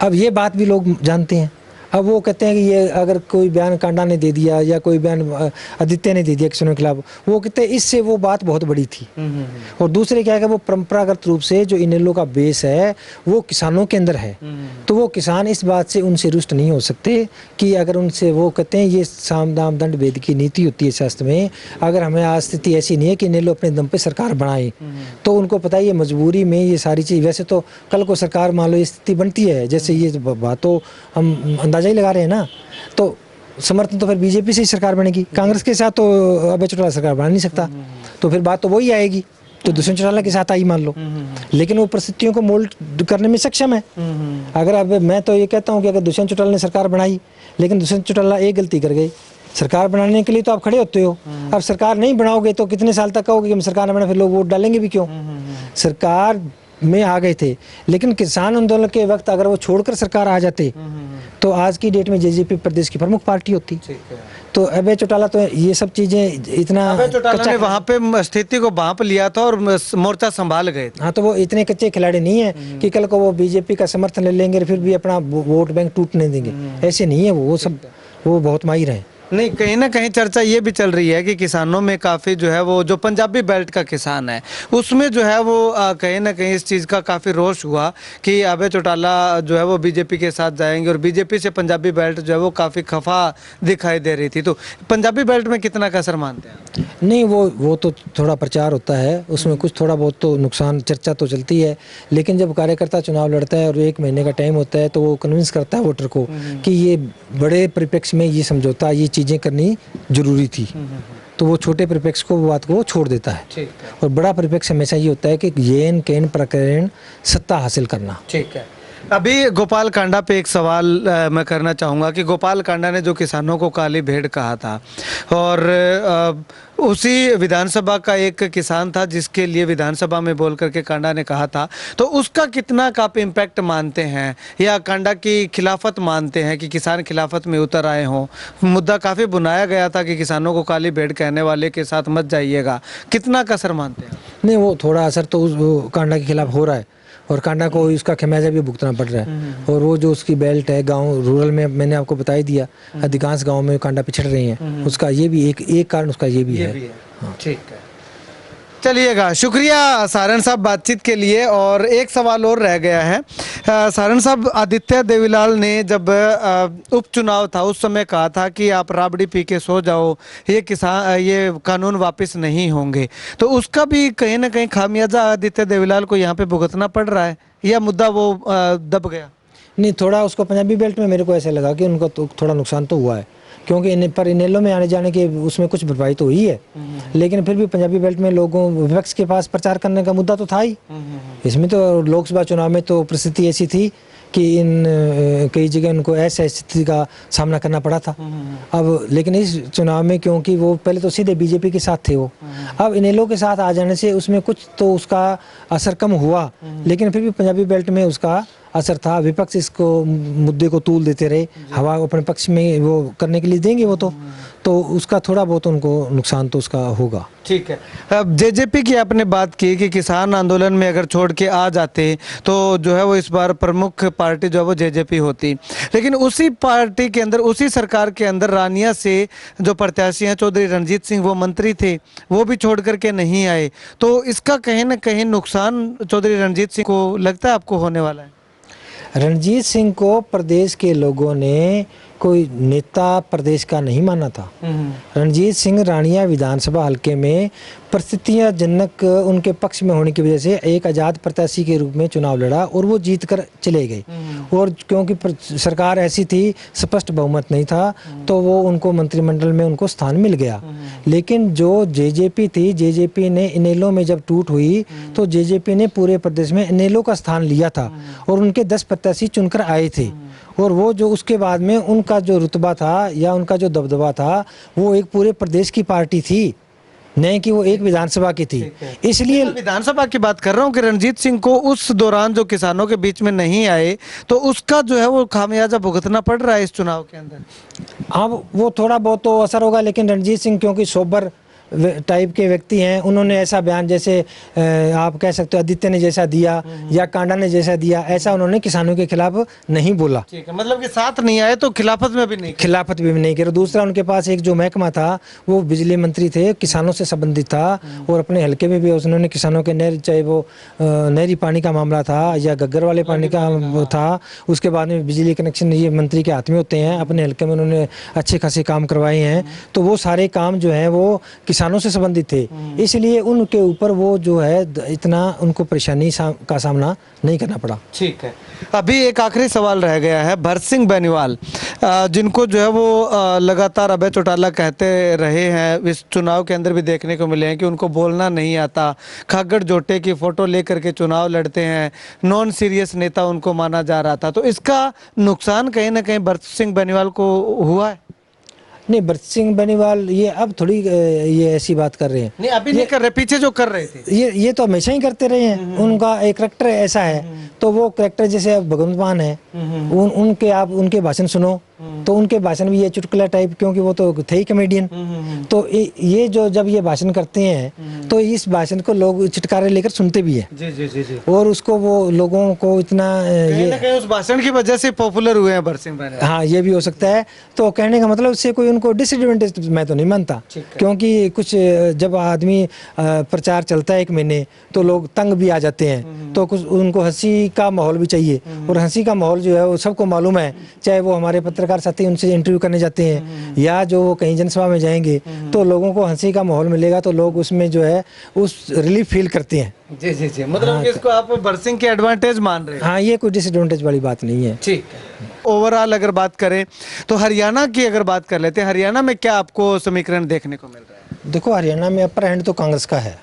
अब ये बात भी लोग जानते हैं। अब वो कहते हैं कि ये अगर कोई बयान कांडा ने दे दिया या कोई बयान आदित्य ने दे दिया किसानों के खिलाफ, वो कहते हैं इससे वो बात बहुत बड़ी थी। और दूसरे क्या है कि वो परंपरागत रूप से जो इनेलो का बेस है वो किसानों के अंदर है, तो वो किसान इस बात से उनसे रुष्ट नहीं हो सकते कि अगर उनसे वो कहते हैं ये साम दाम दंड भेद की नीति होती है शास्त्र में, अगर हमें आज स्थिति ऐसी नहीं है कि इनेलो अपने दम पे सरकार बनाए, तो उनको पता है ये मजबूरी में ये सारी चीज़, वैसे तो कल को सरकार मान लो ये स्थिति बनती है, जैसे ये बातों हम अंदाजा ही लगा रहे हैं ना, तो समर्थन तो फिर बीजेपी से ही सरकार बनेगी, कांग्रेस के साथ तो अभय चौटाला सरकार बना नहीं सकता, तो फिर बात तो वही आएगी, तो दुष्यंत चौटाला के साथ आई मान लो, लेकिन वो परिस्थितियों को मोल्ड करने में सक्षम है। अगर अब मैं तो ये कहता हूँ कि अगर दुष्यंत चौटाला ने सरकार बनाई, लेकिन दुष्यंत चौटाला एक गलती कर गई, सरकार बनाने के लिए तो आप खड़े होते हो, अब सरकार नहीं बनाओगे तो कितने साल तक कहोगे कि हम सरकार न बना, फिर लोग वोट डालेंगे भी क्यों? सरकार में आ गए थे, लेकिन किसान आंदोलन के वक्त अगर वो छोड़कर सरकार आ जाते तो आज की डेट में जेजेपी प्रदेश की प्रमुख पार्टी होती। तो अभय चौटाला तो ये सब चीजें इतना, अभय चौटाला ने वहाँ पे स्थिति को भांप लिया था और मोर्चा संभाल गए। हाँ, तो वो इतने कच्चे खिलाड़ी नहीं है कि कल को वो बीजेपी का समर्थन ले लेंगे फिर भी अपना वोट बैंक टूटने देंगे, ऐसे नहीं है वो सब, वो बहुत माहिर हैं। नहीं, कहीं ना कहीं चर्चा ये भी चल रही है कि किसानों में काफ़ी जो है वो जो पंजाबी बेल्ट का किसान है उसमें जो है वो कहीं ना कहीं इस चीज़ का काफ़ी रोष हुआ कि अभय चौटाला जो है वो बीजेपी के साथ जाएंगे, और बीजेपी से पंजाबी बेल्ट जो है वो काफ़ी खफा दिखाई दे रही थी। तो पंजाबी बेल्ट में कितना का असर मानते हैं? नहीं, वो तो थोड़ा प्रचार होता है, उसमें कुछ थोड़ा बहुत तो नुकसान चर्चा तो चलती है, लेकिन जब कार्यकर्ता चुनाव लड़ता है और 1 महीने का टाइम होता है तो वो कन्विंस करता है वोटर को कि ये बड़े परिप्रेक्ष्य में ये समझौता, ये चीज़ें करनी जरूरी थी, तो वो छोटे परिप्रेक्ष्य को, वो बात को छोड़ देता है। और बड़ा परिप्रेक्ष्य हमेशा ये होता है कि येन केन प्रकरण सत्ता हासिल करना। ठीक है। अभी गोपाल कांडा पे एक सवाल मैं करना चाहूँगा कि गोपाल कांडा ने जो किसानों को काली भेड़ कहा था, और उसी विधानसभा का एक किसान था जिसके लिए विधानसभा में बोल करके कांडा ने कहा था, तो उसका कितना का आप इम्पैक्ट मानते हैं या कांडा की खिलाफत मानते हैं कि किसान खिलाफत में उतर आए हों? मुद्दा काफ़ी बुनाया गया था कि किसानों को काली भेड़ कहने वाले के साथ मत जाइएगा, कितना का असर मानते हैं? नहीं, वो थोड़ा असर तो उस कांडा के खिलाफ हो रहा है और कांडा को इसका खमियाजा भी भुगतना पड़ रहा है। और वो जो उसकी बेल्ट है गांव रूरल में, मैंने आपको बता ही दिया, अधिकांश गांव में कांडा पिछड़ रही हैं, उसका ये भी एक कारण उसका ये भी है। हाँ। ठीक है, चलिएगा, शुक्रिया सारण साहब बातचीत के लिए। और एक सवाल और रह गया है सारण साहब, आदित्य देवीलाल ने जब उपचुनाव था उस समय कहा था कि आप राबड़ी पी के सो जाओ, ये कानून वापस नहीं होंगे, तो उसका भी कहीं ना कहीं खामियाजा आदित्य देवीलाल को यहाँ पे भुगतना पड़ रहा है, या मुद्दा वो दब गया? नहीं, थोड़ा उसको पंजाबी बेल्ट में मेरे को ऐसा लगा कि उनको तो थोड़ा नुकसान तो हुआ है, क्योंकि पर इनेलो में आने जाने के उसमें कुछ भरपाई तो हुई है, लेकिन फिर भी पंजाबी बेल्ट में लोगों, विपक्ष के पास प्रचार करने का मुद्दा तो था ही। इसमें तो लोकसभा चुनाव में तो परिस्थिति ऐसी थी कि कई जगह उनको ऐसे स्थिति का सामना करना पड़ा था। अब लेकिन इस चुनाव में क्योंकि वो पहले तो सीधे बीजेपी के साथ थे, वो अब इनेलो के साथ आ जाने से उसमें कुछ तो उसका असर कम हुआ, लेकिन फिर भी पंजाबी बेल्ट में उसका असर था। विपक्ष इसको मुद्दे को तूल देते रहे, हवा अपने पक्ष में वो करने के लिए देंगे वो तो उसका थोड़ा बहुत उनको नुकसान तो उसका होगा। ठीक है। अब जेजेपी की आपने बात की कि किसान आंदोलन में अगर छोड़ के आ जाते तो जो है वो इस बार प्रमुख पार्टी जो है वो जेजेपी होती, लेकिन उसी पार्टी के अंदर, उसी सरकार के अंदर रानिया से जो प्रत्याशी हैं चौधरी रणजीत सिंह, वो मंत्री थे, वो भी छोड़ करके नहीं आए, तो इसका कहीं ना कहीं नुकसान चौधरी रणजीत सिंह को लगता है आपको होने वाला है? रणजीत सिंह को प्रदेश के लोगों ने कोई नेता प्रदेश का नहीं माना था। रणजीत सिंह रानिया विधानसभा हलके में परिस्थितियां जनक उनके पक्ष में होने की वजह से एक आज़ाद प्रत्याशी के रूप में चुनाव लड़ा और वो जीत कर चले गए। और क्योंकि सरकार ऐसी थी, स्पष्ट बहुमत नहीं था, तो वो उनको मंत्रिमंडल में उनको स्थान मिल गया। लेकिन जो जेजेपी थी, जेजेपी ने इनेलो में जब टूट हुई तो जेजेपी ने पूरे प्रदेश में इनेलो का स्थान लिया था और उनके 10 प्रत्याशी चुनकर आए थे और वो जो उसके बाद में उनका जो रुतबा था या उनका जो दबदबा था वो एक पूरे प्रदेश की पार्टी थी, नहीं कि वो एक विधानसभा की थी। इसलिए मैं विधानसभा की बात कर रहा हूँ कि रणजीत सिंह को उस दौरान जो किसानों के बीच में नहीं आए तो उसका जो है वो खामियाजा भुगतना पड़ रहा है इस चुनाव के अंदर। अब वो थोड़ा बहुत तो असर होगा, लेकिन रणजीत सिंह क्योंकि सोबर टाइप के व्यक्ति हैं, उन्होंने ऐसा बयान जैसे आप कह सकते हो आदित्य ने जैसा दिया या कांडा ने जैसा दिया, ऐसा उन्होंने किसानों के खिलाफ नहीं बोला। ठीक है, मतलब कि साथ नहीं आए तो खिलाफत में भी नहीं खिलाफत भी नहीं किया। दूसरा उनके पास एक जो महकमा था वो बिजली मंत्री थे, किसानों से संबंधित था, और अपने हल्के में भी उन्होंने किसानों के नहर, चाहे वो नहरी पानी का मामला था या गग्गर वाले पानी का था, उसके बाद में बिजली कनेक्शन ये मंत्री के हाथ में होते हैं, अपने हल्के में उन्होंने अच्छे खासे काम करवाए हैं। तो वो सारे काम जो है वो किसानों से संबंधित थे, इसलिए उनके ऊपर वो जो है इतना उनको परेशानी का सामना नहीं करना पड़ा। ठीक है, अभी एक आखिरी सवाल रह गया है। भरत सिंह बेनीवाल जिनको जो है वो लगातार अभय चौटाला कहते रहे हैं, इस चुनाव के अंदर भी देखने को मिले हैं कि उनको बोलना नहीं आता, खागड़ जोटे की फोटो लेकर के चुनाव लड़ते हैं, नॉन सीरियस नेता उनको माना जा रहा था, तो इसका नुकसान कहीं ना कहीं भरत सिंह बेनीवाल को हुआ है? नहीं, भरत सिंह बेनीवाल ये अब थोड़ी ये ऐसी बात कर रहे हैं, नहीं अभी नहीं कर रहे, पीछे जो कर रहे थे ये तो हमेशा ही करते रहे हैं। उनका एक करेक्टर ऐसा है, तो वो करेक्टर जैसे अब भगवंत मान है, उनके आप उनके भाषण सुनो तो उनके भाषण भी ये चुटकुला टाइप, क्योंकि वो तो थे ही कॉमेडियन। तो ये जो जब ये भाषण करते हैं तो इस भाषण को लोग चिटकारे लेकर सुनते भी हैं। जी जी जी जी। और उसको वो लोगों को इतना ये उस भाषण की वजह से पॉपुलर हुए हैं भरत सिंह बेनीवाल। हाँ, ये भी हो सकता है। तो कहने का मतलब उससे कोई उनको डिसएडवांटेज मैं तो नहीं मानता, क्योंकि कुछ जब आदमी प्रचार चलता है 1 महीने तो लोग तंग भी आ जाते हैं, तो कुछ उनको हंसी का माहौल भी चाहिए, और हंसी का माहौल जो है वो सबको मालूम है, चाहे वो हमारे पत्रकार साथी उनसे इंटरव्यू करने जाते हैं या जो वो कहीं जनसभा में जाएंगे, तो लोगों को हंसी का माहौल मिलेगा तो लोग उसमें जो है उस रिलीफ फील करते हैं। जी जी जी, मतलब कि इसको आप भरत सिंह के एडवांटेज मान रहे हैं? हाँ, ये कोई डिसएडवांटेज वाली बात नहीं है। ठीक है, ओवरऑल अगर बात करें तो हरियाणा की अगर बात कर लेते हैं, हरियाणा में क्या आपको समीकरण देखने को मिल रहा है? देखो, हरियाणा में अपर हैंड तो कांग्रेस का है,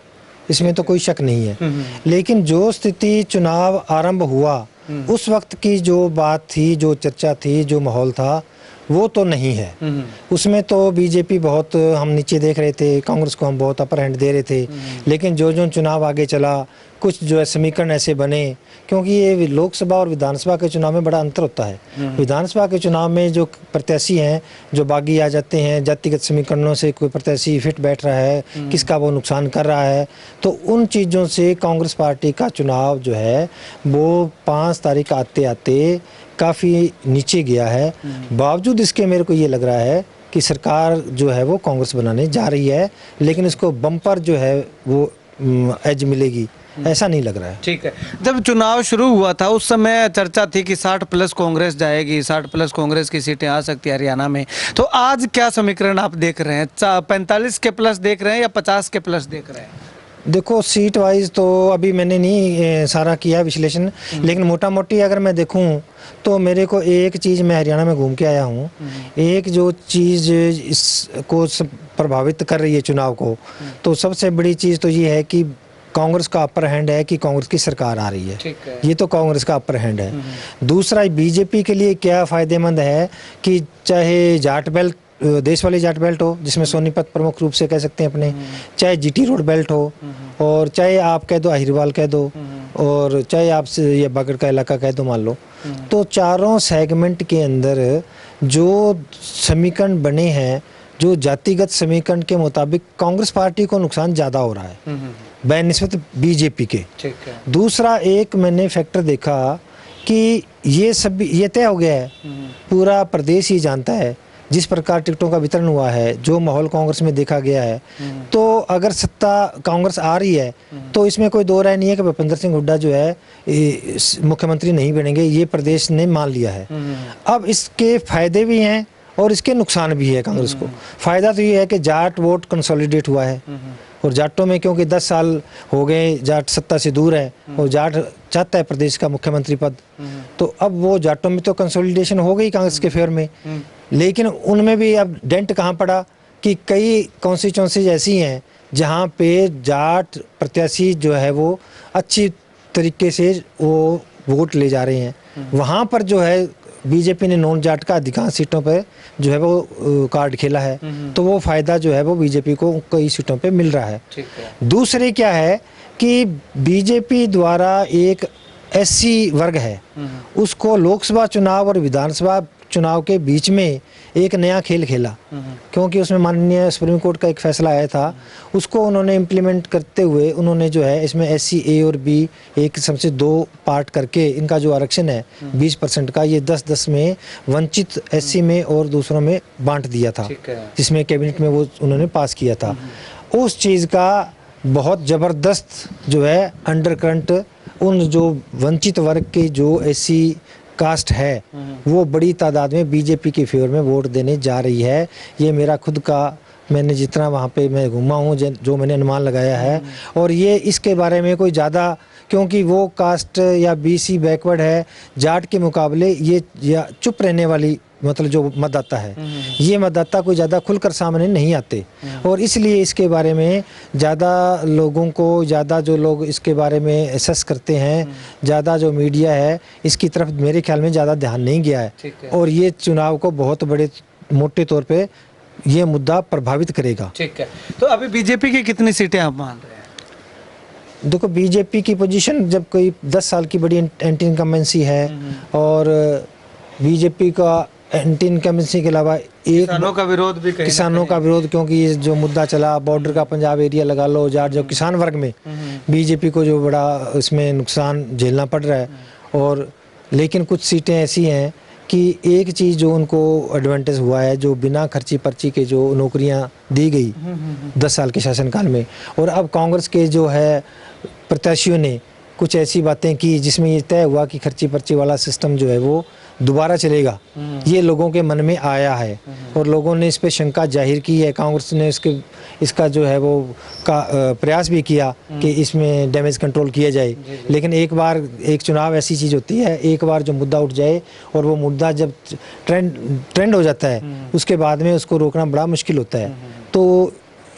इसमें तो कोई शक नहीं है, लेकिन जो स्थिति चुनाव आरंभ हुआ उस वक्त की जो बात थी, जो चर्चा थी, जो माहौल था, वो तो नहीं है। उसमें तो बीजेपी बहुत हम नीचे देख रहे थे, कांग्रेस को हम बहुत अपर हैंड दे रहे थे, लेकिन जो जो चुनाव आगे चला कुछ जो है समीकरण ऐसे बने, क्योंकि ये लोकसभा और विधानसभा के चुनाव में बड़ा अंतर होता है। विधानसभा के चुनाव में जो प्रत्याशी हैं जो बागी आ जाते हैं, जातिगत समीकरणों से कोई प्रत्याशी फिट बैठ रहा है, किसका वो नुकसान कर रहा है, तो उन चीज़ों से कांग्रेस पार्टी का चुनाव जो है वो 5 तारीख आते आते काफ़ी नीचे गया है। बावजूद इसके मेरे को ये लग रहा है कि सरकार जो है वो कांग्रेस बनाने जा रही है, लेकिन इसको बम्पर जो है वो एज मिलेगी ऐसा नहीं लग रहा है। ठीक है, जब चुनाव शुरू हुआ था उस समय चर्चा थी कि 60+ कांग्रेस जाएगी, 60+ कांग्रेस की सीटें आ सकती है हरियाणा में, तो आज क्या समीकरण आप देख रहे हैं? 45 के प्लस देख रहे हैं या 50 के प्लस देख रहे हैं? देखो, सीट वाइज तो अभी मैंने नहीं सारा किया विश्लेषण, लेकिन मोटा मोटी अगर मैं देखूं तो मेरे को एक चीज़, मैं हरियाणा में घूम के आया हूं, एक जो चीज़ इसको प्रभावित कर रही है चुनाव को, तो सबसे बड़ी चीज़ तो ये है कि कांग्रेस का अपर हैंड है कि कांग्रेस की सरकार आ रही है, ये तो कांग्रेस का अपर हैंड है। दूसरा, बीजेपी के लिए क्या फ़ायदेमंद है कि चाहे जाट बेल्ट, देश वाली जाट बेल्ट हो जिसमें सोनीपत प्रमुख रूप से कह सकते हैं अपने, चाहे जीटी रोड बेल्ट हो, और चाहे आप कह दो अहिरवाल कह दो, और चाहे आप ये बागड़ का इलाका कह दो मान लो, तो चारों सेगमेंट के अंदर जो समीकरण बने हैं, जो जातिगत समीकरण के मुताबिक कांग्रेस पार्टी को नुकसान ज़्यादा हो रहा है बेनिस्बत बीजेपी के। दूसरा, एक मैंने फैक्टर देखा कि ये तय हो गया है, पूरा प्रदेश ही जानता है जिस प्रकार टिकटों का वितरण हुआ है, जो माहौल कांग्रेस में देखा गया है, तो अगर सत्ता कांग्रेस आ रही है तो इसमें कोई दो राय नहीं है कि भूपेंद्र सिंह हुड्डा जो है मुख्यमंत्री नहीं बनेंगे, ये प्रदेश ने मान लिया है। अब इसके फायदे भी हैं और इसके नुकसान भी है कांग्रेस को। फायदा तो ये है कि जाट वोट कंसोलिडेट हुआ है, और जाटों में क्योंकि 10 साल हो गए जाट सत्ता से दूर है और जाट चाहता है प्रदेश का मुख्यमंत्री पद, तो अब वो जाटों में तो कंसोलिडेशन हो गई कांग्रेस के फेवर में, लेकिन उनमें भी अब डेंट कहाँ पड़ा कि कई कॉन्स्टिट्यूंसीज ऐसी हैं जहाँ पे जाट प्रत्याशी जो है वो अच्छी तरीके से वो वोट ले जा रहे हैं, वहाँ पर जो है बीजेपी ने नॉन जाट का अधिकांश सीटों पे जो है वो कार्ड खेला है, तो वो फायदा जो है वो बीजेपी को कई सीटों पे मिल रहा है। ठीक है। दूसरे क्या है कि बीजेपी द्वारा एक एससी वर्ग है, उसको लोकसभा चुनाव और विधानसभा चुनाव के बीच में एक नया खेल खेला, क्योंकि उसमें माननीय सुप्रीम कोर्ट का एक फैसला आया था, उसको उन्होंने इम्प्लीमेंट करते हुए उन्होंने जो है इसमें एससी ए और बी एक सबसे 2 पार्ट करके इनका जो आरक्षण है 20% का, ये 10-10 में वंचित एससी में और दूसरों में बांट दिया था, जिसमें कैबिनेट में वो उन्होंने पास किया था। उस चीज़ का बहुत ज़बरदस्त जो है अंडरकरंट उन जो वंचित वर्ग के जो एससी कास्ट है वो बड़ी तादाद में बीजेपी के फेवर में वोट देने जा रही है। ये मेरा खुद का, मैंने जितना वहाँ पे मैं घूमा हूँ, जो मैंने अनुमान लगाया है, और ये इसके बारे में कोई ज़्यादा, क्योंकि वो कास्ट या बीसी बैकवर्ड है, जाट के मुकाबले ये या चुप रहने वाली मतलब जो मतदाता है, ये मतदाता कोई ज़्यादा खुलकर सामने नहीं आते, और इसलिए इसके बारे में ज़्यादा लोगों को, ज़्यादा जो लोग इसके बारे में एसेस करते हैं, ज़्यादा जो मीडिया है इसकी तरफ मेरे ख्याल में ज़्यादा ध्यान नहीं गया है, और ये चुनाव को बहुत बड़े मोटे तौर पे ये मुद्दा प्रभावित करेगा। ठीक है। तो अभी बीजेपी की कितनी सीटें आप मान रहे हैं? देखो, बीजेपी की पोजीशन जब कोई 10 साल की बड़ी एंटी इनकम्बेंसी है, और बीजेपी का एंटी इनकम्बेंसी के अलावा एक किसानों का विरोध भी, किसानों का विरोध, क्योंकि ये जो मुद्दा चला बॉर्डर का, पंजाब एरिया लगा लो, जाट जो किसान वर्ग में बीजेपी को जो बड़ा इसमें नुकसान झेलना पड़ रहा है, और लेकिन कुछ सीटें ऐसी हैं कि एक चीज़ जो उनको एडवांटेज हुआ है, जो बिना खर्ची पर्ची के जो नौकरियां दी गई 10 साल के शासनकाल में, और अब कांग्रेस के जो है प्रत्याशियों ने कुछ ऐसी बातें की जिसमें ये तय हुआ कि खर्ची पर्ची वाला सिस्टम जो है वो दोबारा चलेगा, ये लोगों के मन में आया है, और लोगों ने इस पे शंका जाहिर की है। कांग्रेस ने इसका जो है वो प्रयास भी किया कि इसमें डैमेज कंट्रोल किया जाए, लेकिन एक बार एक चुनाव ऐसी चीज़ होती है, एक बार जो मुद्दा उठ जाए और वो मुद्दा जब ट्रेंड हो जाता है, उसके बाद में उसको रोकना बड़ा मुश्किल होता है। तो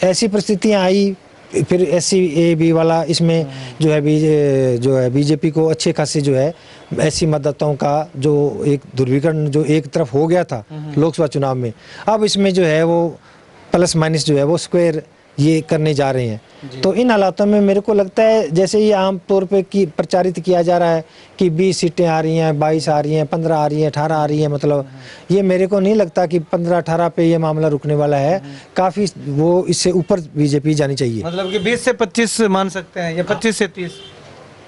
ऐसी परिस्थितियाँ आई, फिर एससी ए बी वाला इसमें जो है बीजेपी को अच्छे खासे जो है ऐसी मतदाताओं का जो एक ध्रुवीकरण जो एक तरफ हो गया था लोकसभा चुनाव में, अब इसमें जो है वो प्लस माइनस जो है वो स्क्वायर ये करने जा रहे हैं। तो इन हालातों में मेरे को लगता है, जैसे ये आम तौर पे की प्रचारित किया जा रहा है कि 20 सीटें आ रही हैं, 22 आ रही हैं, 15 आ रही हैं, 18 आ रही हैं, मतलब ये मेरे को नहीं लगता कि 15-18 पे ये मामला रुकने वाला है। काफ़ी वो इससे ऊपर बीजेपी जानी चाहिए, मतलब कि 20 से 25 मान सकते हैं, या 25 से 30?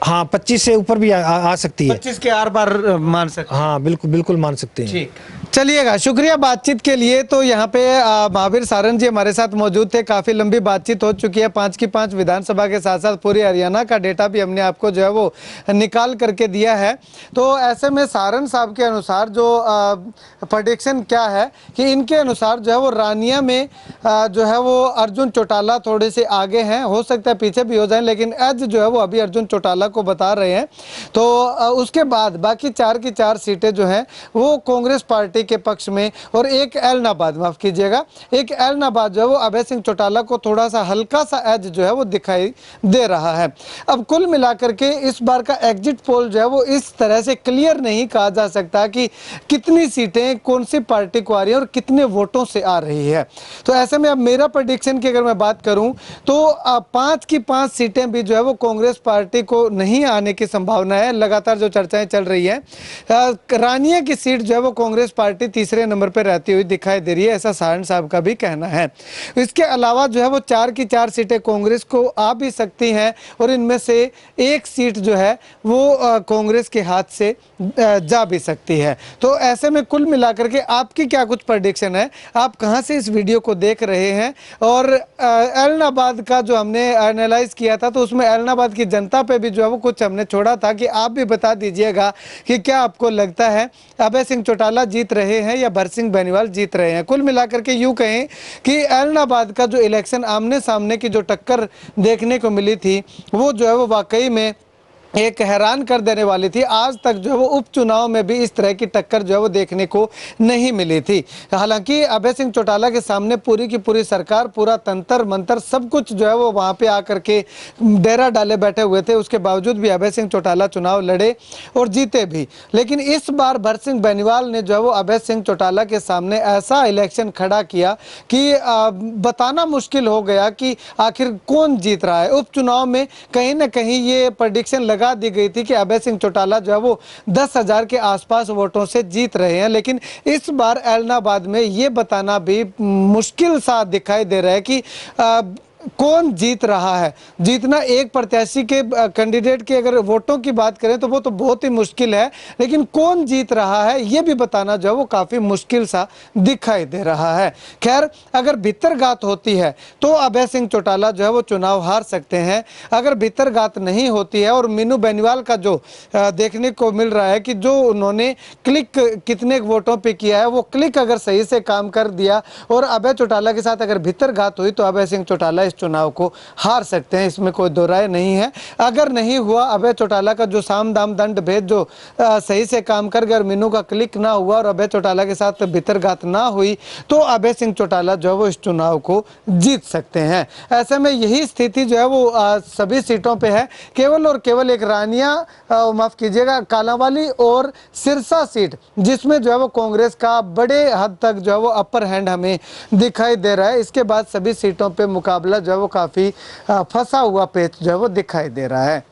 हाँ, 25 से ऊपर भी आ सकती है, 25 के आर पार मान सकते हैं। हाँ, बिल्कुल मान सकते हैं। ठीक, चलिएगा, शुक्रिया बातचीत के लिए। तो यहाँ पे महावीर सारन जी हमारे साथ मौजूद थे। काफ़ी लंबी बातचीत हो चुकी है, 5 की 5 विधानसभा के साथ साथ पूरी हरियाणा का डेटा भी हमने आपको जो है वो निकाल करके दिया है। तो ऐसे में सारन साहब के अनुसार जो प्रेडिक्शन क्या है कि इनके अनुसार जो है वो रानिया में जो है वो अर्जुन चौटाला थोड़े से आगे हैं, हो सकता है पीछे भी हो जाए, लेकिन एज जो है वो अभी अर्जुन चौटाला को बता रहे हैं। तो उसके बाद बाकी 4 की 4 सीटें जो हैं वो कांग्रेस पार्टी के पक्ष में, और एक एलनाबाद, माफ कीजिएगा, एक एलनाबाद जो है वो अभय सिंह चौटाला को थोड़ा सा हल्का सा एज जो है वो दिखाई दे रहा है। अब कुल मिलाकर के इस बार का एग्जिट पोल जो है वो इस तरह से क्लियर नहीं कहा जा सकता कि कितनी सीटें कौन सी पार्टी को आ रही है और कितने वोटों से आ रही है। तो ऐसे में अब मेरा प्रेडिक्शन की अगर मैं बात करूं तो 5 की 5 सीटें भी जो है वो कांग्रेस पार्टी को नहीं आने की संभावना है। लगातार जो चर्चाएं चल रही है, रानिया की सीट जो है वो कांग्रेस पार्टी तीसरे नंबर पर रहती हुई दिखाई दे रही है, ऐसा सारन साहब का भी कहना है। इसके अलावा जो है वो 4 की 4 सीटें कांग्रेस को आ भी सकती हैं, और इनमें से एक सीट जो है वो कांग्रेस के हाथ से जा भी सकती है। तो ऐसे में कुल मिलाकर के आपकी क्या कुछ प्रेडिक्शन है, आप कहां से इस वीडियो को देख रहे हैं? और एलनाबाद का जो हमने एनालाइज किया था, तो उसमें एलनाबाद की जनता पे भी जो है वो कुछ हमने छोड़ा था कि आप भी बता दीजिएगा कि क्या आपको लगता है अभय सिंह चौटाला जीत रहे हैं या भरसिंह बेनीवाल जीत रहे हैं। कुल मिलाकर के यूं कहें कि एलनाबाद का जो इलेक्शन आमने सामने की जो टक्कर देखने को मिली थी, वो जो है वो वाकई में एक हैरान कर देने वाली थी। आज तक जो है वो उपचुनाव में भी इस तरह की टक्कर जो है वो देखने को नहीं मिली थी। हालांकि अभय सिंह चौटाला के सामने पूरी की पूरी सरकार, पूरा तंत्र मंत्र सब कुछ जो है वो वहां पे आकर के डेरा डाले बैठे हुए थे। उसके बावजूद भी अभय सिंह चौटाला चुनाव लड़े और जीते भी। लेकिन इस बार भरसिंह बेनीवाल ने जो है वो अभय सिंह चौटाला के सामने ऐसा इलेक्शन खड़ा किया कि बताना मुश्किल हो गया कि आखिर कौन जीत रहा है। उपचुनाव में कहीं ना कहीं ये प्रेडिक्शन लगा दी गई थी कि अभय सिंह चौटाला जो है वो 10,000 के आसपास वोटों से जीत रहे हैं। लेकिन इस बार ऐलनाबाद में ये बताना भी मुश्किल सा दिखाई दे रहा है कि कौन जीत रहा है। जीतना एक प्रत्याशी के कैंडिडेट के अगर वोटों की बात करें तो वो तो बहुत ही मुश्किल है, लेकिन कौन जीत रहा है ये भी बताना जो है वो काफ़ी मुश्किल सा दिखाई दे रहा है। खैर, अगर भीतरघात होती है तो अभय सिंह चौटाला जो है वो चुनाव हार सकते हैं। अगर भीतरघात नहीं होती है और मीनू बेनीवाल का जो देखने को मिल रहा है कि जो उन्होंने क्लिक कितने वोटों पर किया है, वो क्लिक अगर सही से काम कर दिया और अभय चौटाला के साथ अगर भीतरघात हुई तो अभय सिंह चौटाला चुनाव को हार सकते हैं। इसमें कोई दो राय नहीं है। अगर नहीं हुआ, अभय चौटाला का जो साम दाम दंड भेद जो सही से काम कर गया और मीनू का क्लिक ना हुआ और अभय चौटाला के साथ भीतरघात ना हुई तो अभय सिंह चौटाला जो है वो इस चुनाव को जीत सकते हैं। ऐसे में यही स्थिति जो है वो सभी सीटों पे है। केवल और केवल एक रानिया, माफ कीजिएगा, कालांवाली और सिरसा सीट जिसमें जो है वो कांग्रेस का बड़े हद तक जो है वो अपर हैंड हमें दिखाई दे रहा है। इसके बाद सभी सीटों पे मुकाबला जो है वो काफ़ी फंसा हुआ पेच जो है वो दिखाई दे रहा है।